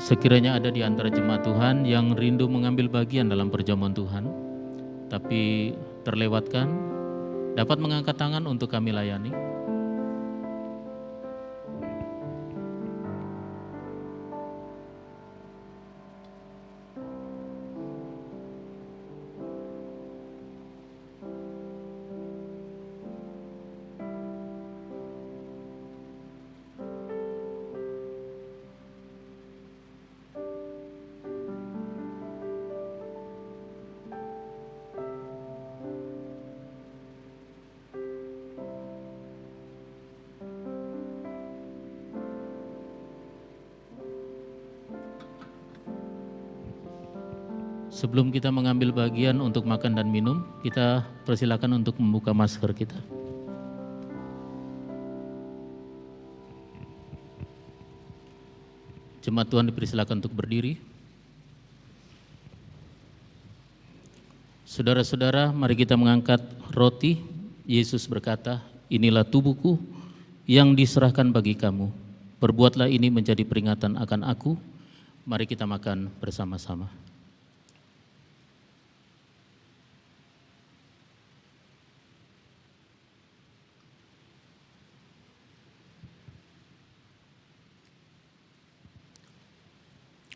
Sekiranya ada di antara jemaat Tuhan yang rindu mengambil bagian dalam perjamuan Tuhan, tapi terlewatkan, dapat mengangkat tangan untuk kami layani. Sebelum kita mengambil bagian untuk makan dan minum, kita persilakan untuk membuka masker kita. Jemaat Tuhan dipersilakan untuk berdiri. Saudara-saudara, mari kita mengangkat roti. Yesus berkata, "Inilah tubuhku yang diserahkan bagi kamu. Perbuatlah ini menjadi peringatan akan aku." Mari kita makan bersama-sama.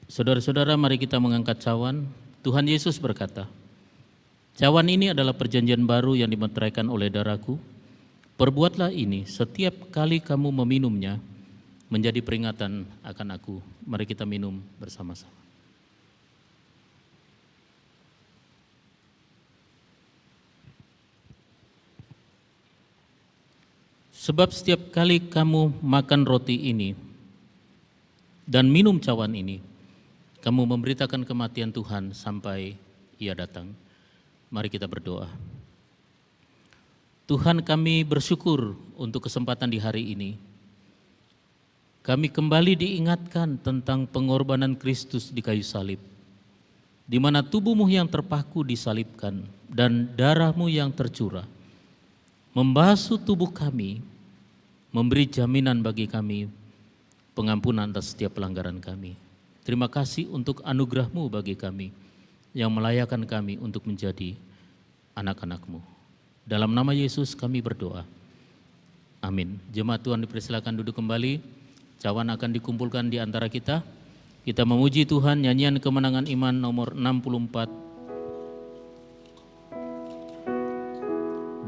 Saudara-saudara, mari kita mengangkat cawan. Tuhan Yesus berkata, "Cawan ini adalah perjanjian baru yang dimeteraikan oleh darahku. Perbuatlah ini setiap kali kamu meminumnya menjadi peringatan akan aku." Mari kita minum bersama-sama. Sebab setiap kali kamu makan roti ini dan minum cawan ini, kamu memberitakan kematian Tuhan sampai Ia datang. Mari kita berdoa. Tuhan, kami bersyukur untuk kesempatan di hari ini. Kami kembali diingatkan tentang pengorbanan Kristus di kayu salib, di mana tubuhmu yang terpaku disalibkan dan darahmu yang tercurah membasuh tubuh kami, memberi jaminan bagi kami pengampunan atas setiap pelanggaran kami. Terima kasih untuk anugerah-Mu bagi kami yang melayakkan kami untuk menjadi anak-anak-Mu. Dalam nama Yesus kami berdoa. Amin. Jemaat Tuhan dipersilakan duduk kembali. Cawan akan dikumpulkan di antara kita. Kita memuji Tuhan, nyanyian kemenangan iman nomor 64.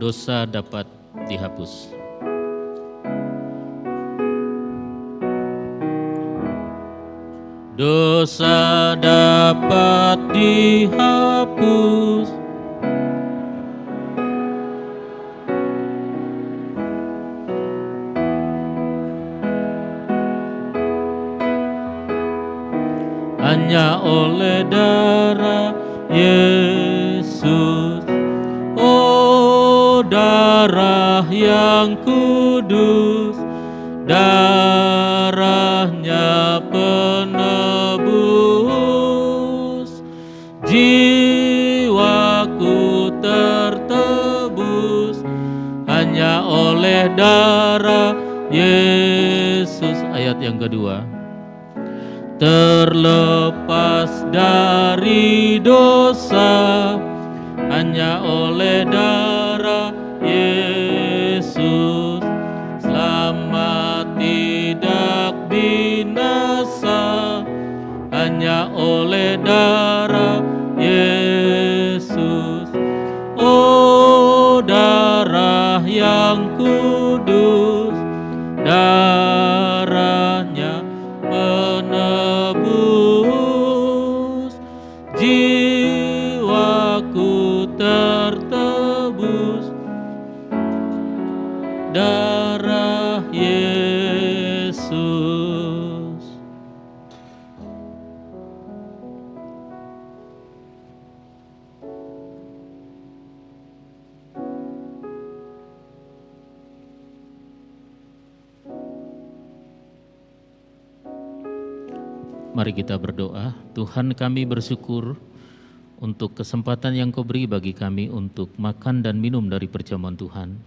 Dosa dapat dihapus. Dosa dapat dihapus, hanya oleh darah Yesus. Oh, darah yang kudus, darahnya penebus, jiwaku tertebus hanya oleh darah Yesus. Ayat yang kedua, terlepas dari dosa hanya oleh darah Yesus, selamat tidak binasa hanya oleh darah Yesus. Oh, darah yang kudus, darahnya penebus, jiwaku tertebus darah Yesus. Mari kita berdoa. Tuhan, kami bersyukur untuk kesempatan yang Kau beri bagi kami untuk makan dan minum dari perjamuan Tuhan.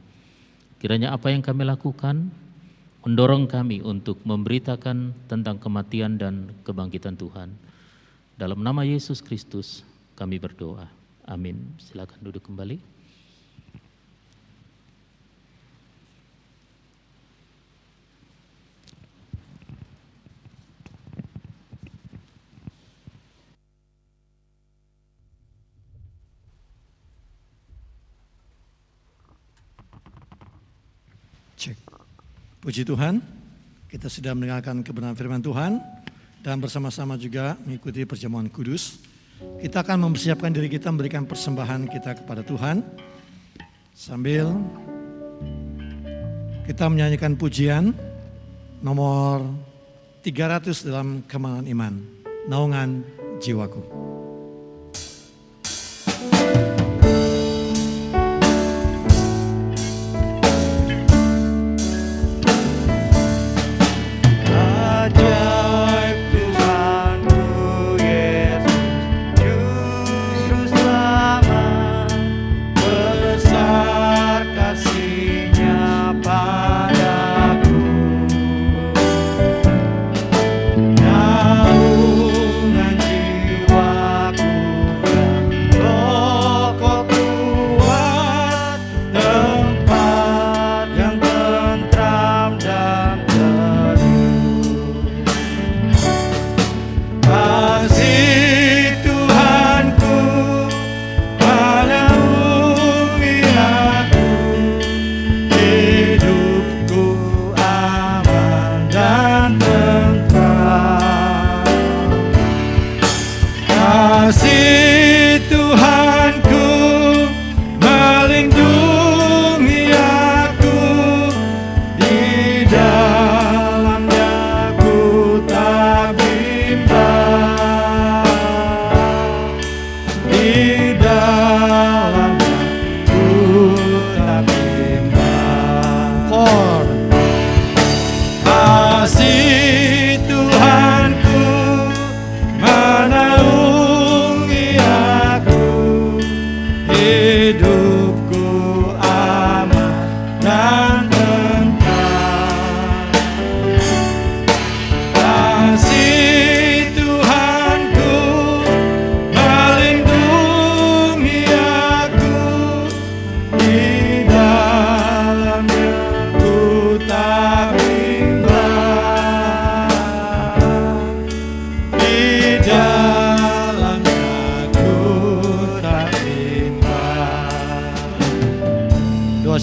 Kiranya apa yang kami lakukan mendorong kami untuk memberitakan tentang kematian dan kebangkitan Tuhan. Dalam nama Yesus Kristus kami berdoa. Amin. Silakan duduk kembali. Cek. Puji Tuhan, kita sudah mendengarkan kebenaran firman Tuhan dan bersama-sama juga mengikuti perjamuan kudus. Kita akan mempersiapkan diri kita memberikan persembahan kita kepada Tuhan sambil kita menyanyikan pujian nomor 300 dalam Kemenangan Iman, Naungan Jiwaku.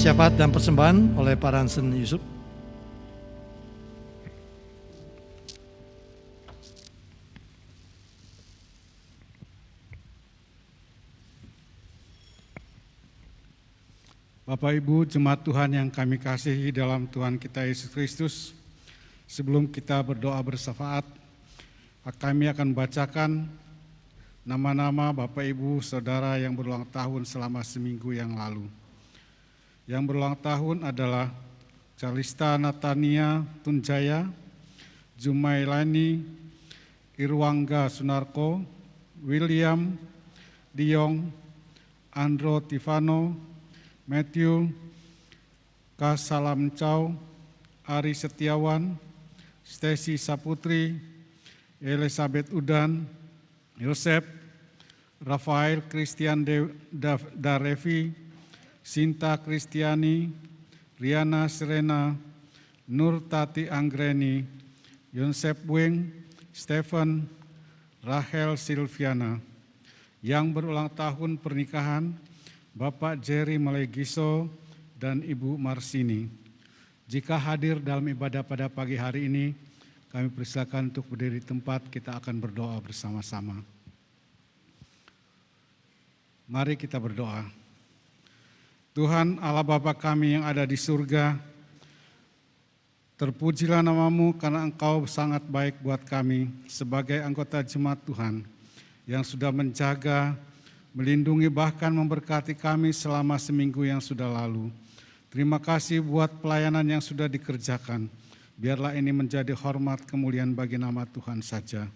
Syafaat dan persembahan oleh Pak Ransen Yusuf. Bapak Ibu jemaat Tuhan yang kami kasihi dalam Tuhan kita Yesus Kristus, sebelum kita berdoa bersyafaat, Kami akan bacakan nama-nama Bapak Ibu Saudara yang berulang tahun selama seminggu yang lalu. Yang berulang tahun adalah Calista Natania Tunjaya, Jumailani Irwangga Sunarko, William Diong, Andro Tivano, Matthew Kasalam Chow, Ari Setiawan, Stacy Saputri, Elizabeth Udan, Yosep, Rafael Christian Darevi, Sinta Kristiani, Riana Serena, Nur Tati Anggreni, Yonsep Weng, Stephen, Rahel Silviana. Yang berulang tahun pernikahan, Bapak Jerry Malegiso dan Ibu Marsini. Jika hadir dalam ibadah pada pagi hari ini, kami persilakan untuk berdiri di tempat, kita akan berdoa bersama-sama. Mari kita berdoa. Tuhan Allah Bapa kami yang ada di surga, terpujilah nama-Mu karena Engkau sangat baik buat kami sebagai anggota jemaat Tuhan yang sudah menjaga, melindungi bahkan memberkati kami selama seminggu yang sudah lalu. Terima kasih buat pelayanan yang sudah dikerjakan. Biarlah ini menjadi hormat kemuliaan bagi nama Tuhan saja.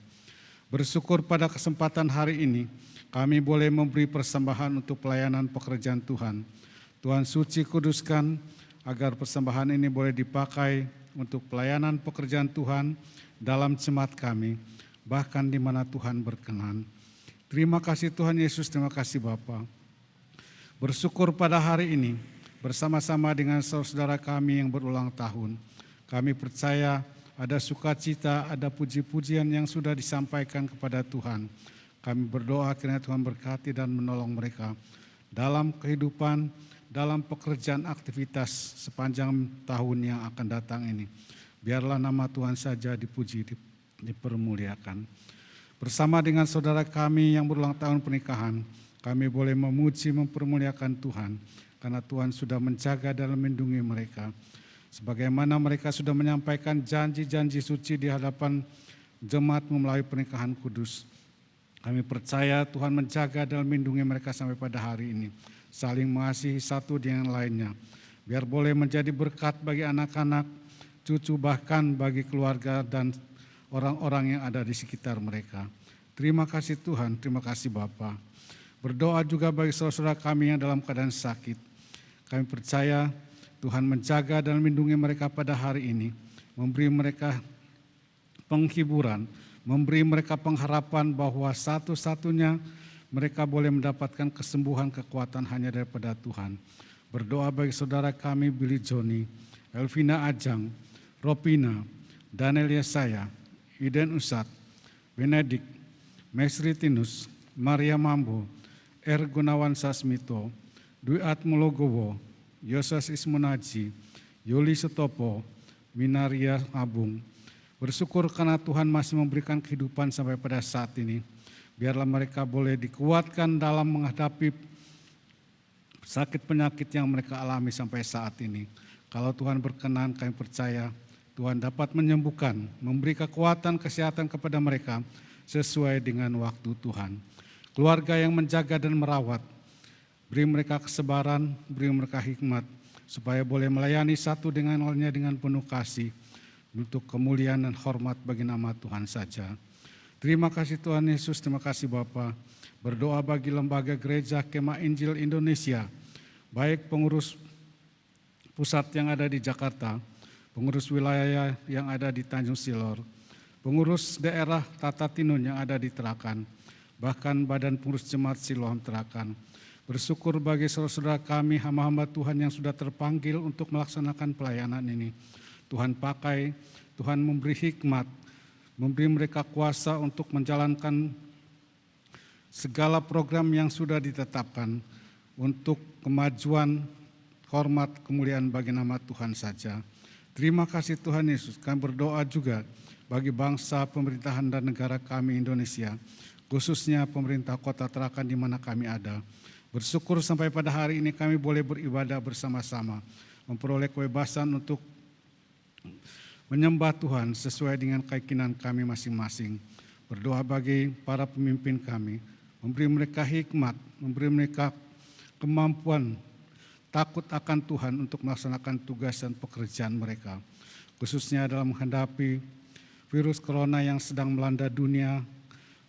Bersyukur pada kesempatan hari ini, kami boleh memberi persembahan untuk pelayanan pekerjaan Tuhan. Tuhan suci kuduskan agar persembahan ini boleh dipakai untuk pelayanan pekerjaan Tuhan dalam jemaat kami, bahkan di mana Tuhan berkenan. Terima kasih Tuhan Yesus, terima kasih Bapa. Bersyukur pada hari ini, bersama-sama dengan saudara kami yang berulang tahun. Kami percaya ada sukacita, ada puji-pujian yang sudah disampaikan kepada Tuhan. Kami berdoa kiranya Tuhan berkati dan menolong mereka dalam kehidupan, dalam pekerjaan aktivitas sepanjang tahun yang akan datang ini. Biarlah nama Tuhan saja dipuji, dipermuliakan. Bersama dengan saudara kami yang berulang tahun pernikahan, kami boleh memuji, mempermuliakan Tuhan, karena Tuhan sudah menjaga dan melindungi mereka. Sebagaimana mereka sudah menyampaikan janji-janji suci di hadapan jemaat melalui pernikahan kudus. Kami percaya Tuhan menjaga dan melindungi mereka sampai pada hari ini. Saling mengasihi satu dengan lainnya. Biar boleh menjadi berkat bagi anak-anak, cucu bahkan bagi keluarga dan orang-orang yang ada di sekitar mereka. Terima kasih Tuhan, terima kasih Bapa. Berdoa juga bagi saudara kami yang dalam keadaan sakit. Kami percaya Tuhan menjaga dan melindungi mereka pada hari ini, memberi mereka penghiburan, memberi mereka pengharapan bahwa satu-satunya mereka boleh mendapatkan kesembuhan, kekuatan hanya daripada Tuhan. Berdoa bagi saudara kami Billy Joni, Elvina Ajang, Ropina, Daniel Yesaya, Iden Usat, Benedik, Mesri Tinus, Maria Mambo, Gunawan Sasmito, Dwi Atmologowo, Yosas Ismunaji, Yuli Setopo, Minaria Abung. Bersyukur karena Tuhan masih memberikan kehidupan sampai pada saat ini. Biarlah mereka boleh dikuatkan dalam menghadapi sakit penyakit yang mereka alami sampai saat ini. Kalau Tuhan berkenan, kami percaya Tuhan dapat menyembuhkan, memberi kekuatan, kesehatan kepada mereka sesuai dengan waktu Tuhan. Keluarga yang menjaga dan merawat, beri mereka kesabaran, beri mereka hikmat, supaya boleh melayani satu dengan lainnya dengan penuh kasih, untuk kemuliaan dan hormat bagi nama Tuhan saja. Terima kasih Tuhan Yesus, terima kasih Bapa. Berdoa bagi lembaga gereja Kemah Injil Indonesia, baik pengurus pusat yang ada di Jakarta, pengurus wilayah yang ada di Tanjung Silor, pengurus daerah Tata Tinun yang ada di Terakan, bahkan Badan Pengurus Jemaat Siloam Terakan. Bersyukur bagi saudara-saudara kami, hamba-hamba Tuhan yang sudah terpanggil untuk melaksanakan pelayanan ini. Tuhan pakai, Tuhan memberi hikmat, memberi mereka kuasa untuk menjalankan segala program yang sudah ditetapkan untuk kemajuan, hormat, kemuliaan bagi nama Tuhan saja. Terima kasih Tuhan Yesus. Kami berdoa juga bagi bangsa, pemerintahan dan negara kami Indonesia, khususnya pemerintah Kota Terakan di mana kami ada. Bersyukur sampai pada hari ini kami boleh beribadah bersama-sama, memperoleh kebebasan untuk menyembah Tuhan sesuai dengan keyakinan kami masing-masing. Berdoa bagi para pemimpin kami, memberi mereka hikmat, memberi mereka kemampuan takut akan Tuhan untuk melaksanakan tugas dan pekerjaan mereka, khususnya dalam menghadapi virus corona yang sedang melanda dunia,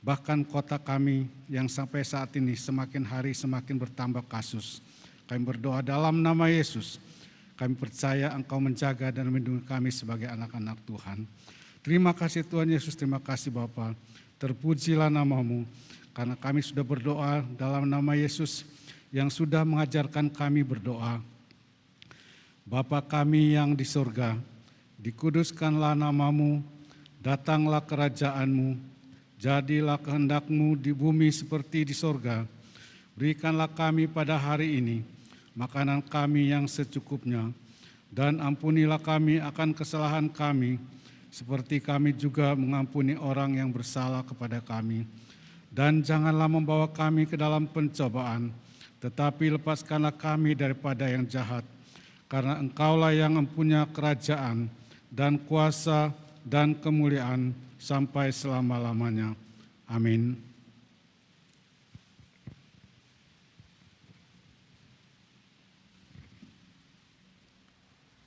bahkan kota kami yang sampai saat ini semakin hari semakin bertambah kasus. Kami berdoa dalam nama Yesus, kami percaya Engkau menjaga dan melindungi kami sebagai anak-anak Tuhan. Terima kasih Tuhan Yesus, terima kasih Bapa. Terpujilah nama-Mu, karena kami sudah berdoa dalam nama Yesus yang sudah mengajarkan kami berdoa. Bapa kami yang di surga, dikuduskanlah nama-Mu, datanglah kerajaan-Mu, jadilah kehendak-Mu di bumi seperti di surga. Berikanlah kami pada hari ini makanan kami yang secukupnya, dan ampunilah kami akan kesalahan kami, seperti kami juga mengampuni orang yang bersalah kepada kami. Dan janganlah membawa kami ke dalam pencobaan, tetapi lepaskanlah kami daripada yang jahat, karena Engkaulah yang mempunyai kerajaan dan kuasa dan kemuliaan sampai selama-lamanya. Amin.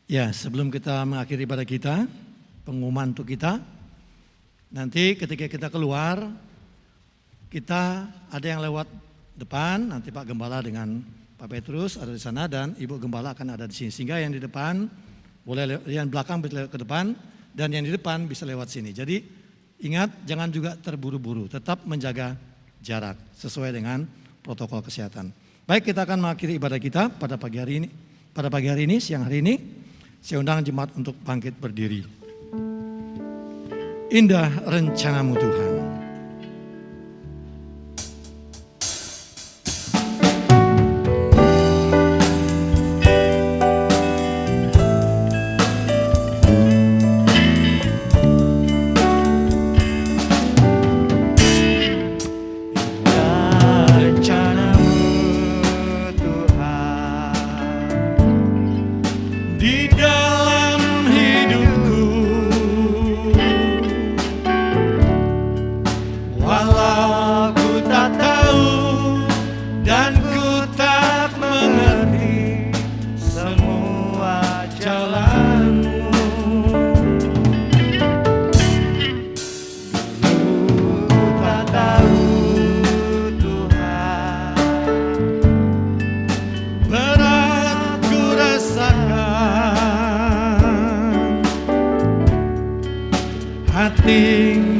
Ya, sebelum kita mengakhiri ibadah kita, pengumuman untuk kita, nanti ketika kita keluar, kita ada yang lewat depan, nanti Pak Gembala dengan Pak Petrus ada di sana dan Ibu Gembala akan ada di sini. Sehingga yang di depan boleh yang belakang bisa lewat ke depan dan yang di depan bisa lewat sini. Jadi ingat jangan juga terburu-buru, tetap menjaga jarak sesuai dengan protokol kesehatan. Baik, kita akan mengakhiri ibadah kita pada pagi hari ini. Pada pagi hari ini, siang hari ini, saya undang jemaat untuk bangkit berdiri. Indah rencana-Mu Tuhan.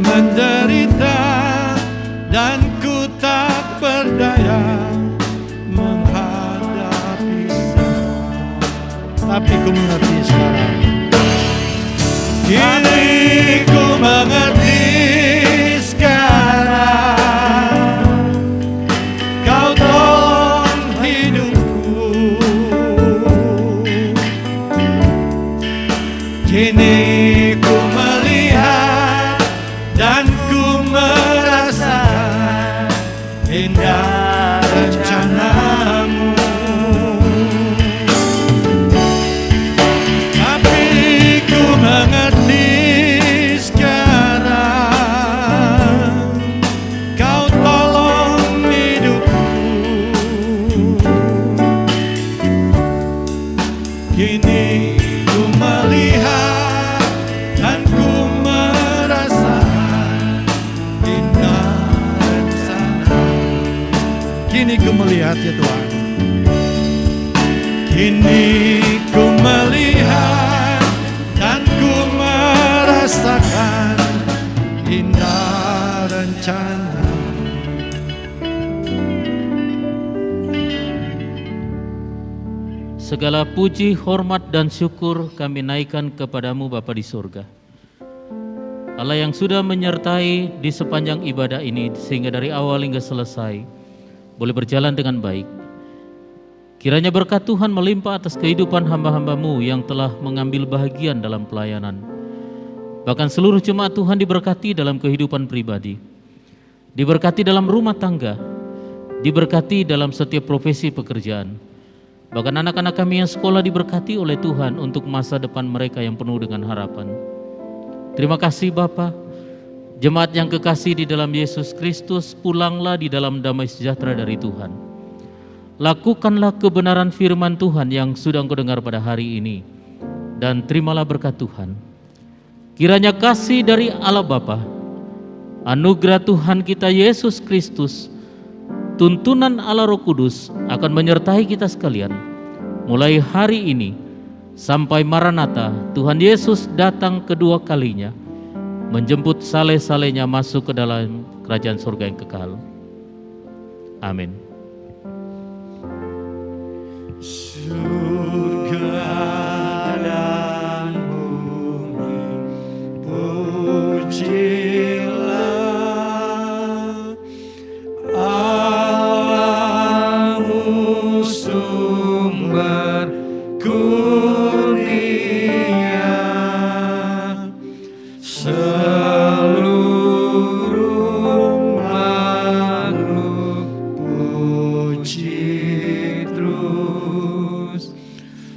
Menderita dan ku tak berdaya menghadapi semua. Tapi ku mengerti sekarang. Kini ku mengerti sekarang, Kau tolong hidupku. Kini ku melihat dan ku merasakan indah rencana-Mu. Tapi ku mengerti sekarang, Kau tolong hidupku. Kini ku melihat dan ku merasakan indah rencana. Kini ku melihat ya Tuhan. Kini ku melihat dan ku merasakan indah rencana. Segala puji, hormat, dan syukur kami naikkan kepadamu Bapa di surga. Allah yang sudah menyertai di sepanjang ibadah ini sehingga dari awal hingga selesai boleh berjalan dengan baik. Kiranya berkat Tuhan melimpah atas kehidupan hamba-hamba-Mu yang telah mengambil bahagian dalam pelayanan. Bahkan seluruh jemaat Tuhan diberkati dalam kehidupan pribadi, diberkati dalam rumah tangga, diberkati dalam setiap profesi pekerjaan. Bahkan anak-anak kami yang sekolah diberkati oleh Tuhan untuk masa depan mereka yang penuh dengan harapan. Terima kasih Bapa, Jemaat yang kekasih di dalam Yesus Kristus, pulanglah di dalam damai sejahtera dari Tuhan. Lakukanlah kebenaran firman Tuhan yang sudah engkau dengar pada hari ini, dan terimalah berkat Tuhan. Kiranya kasih dari Allah Bapa, anugerah Tuhan kita Yesus Kristus, tuntunan Allah Roh Kudus akan menyertai kita sekalian, mulai hari ini sampai Maranatha, Tuhan Yesus datang kedua kalinya, menjemput saleh-salehnya masuk ke dalam kerajaan surga yang kekal. Amin. Surga dan bumi, pujilah Allahmu sumber kurnia. Seluruh makhluk puji terus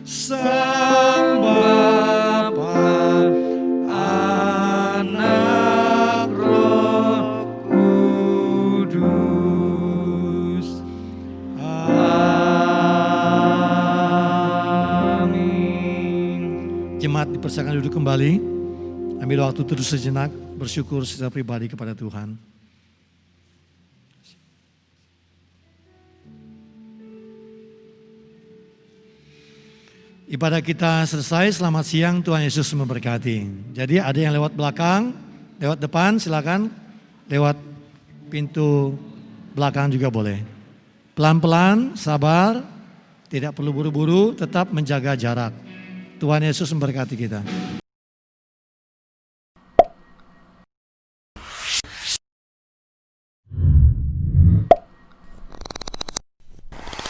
Sang Bapa, Anak, Roh Kudus. Amin. Jemaat dipersilakan duduk kembali. Ambil waktu terus sejenak, bersyukur secara pribadi kepada Tuhan. Ibadah kita selesai, selamat siang, Tuhan Yesus memberkati. Jadi ada yang lewat belakang, lewat depan silakan, lewat pintu belakang juga boleh. Pelan-pelan, sabar, tidak perlu buru-buru, tetap menjaga jarak. Tuhan Yesus memberkati kita.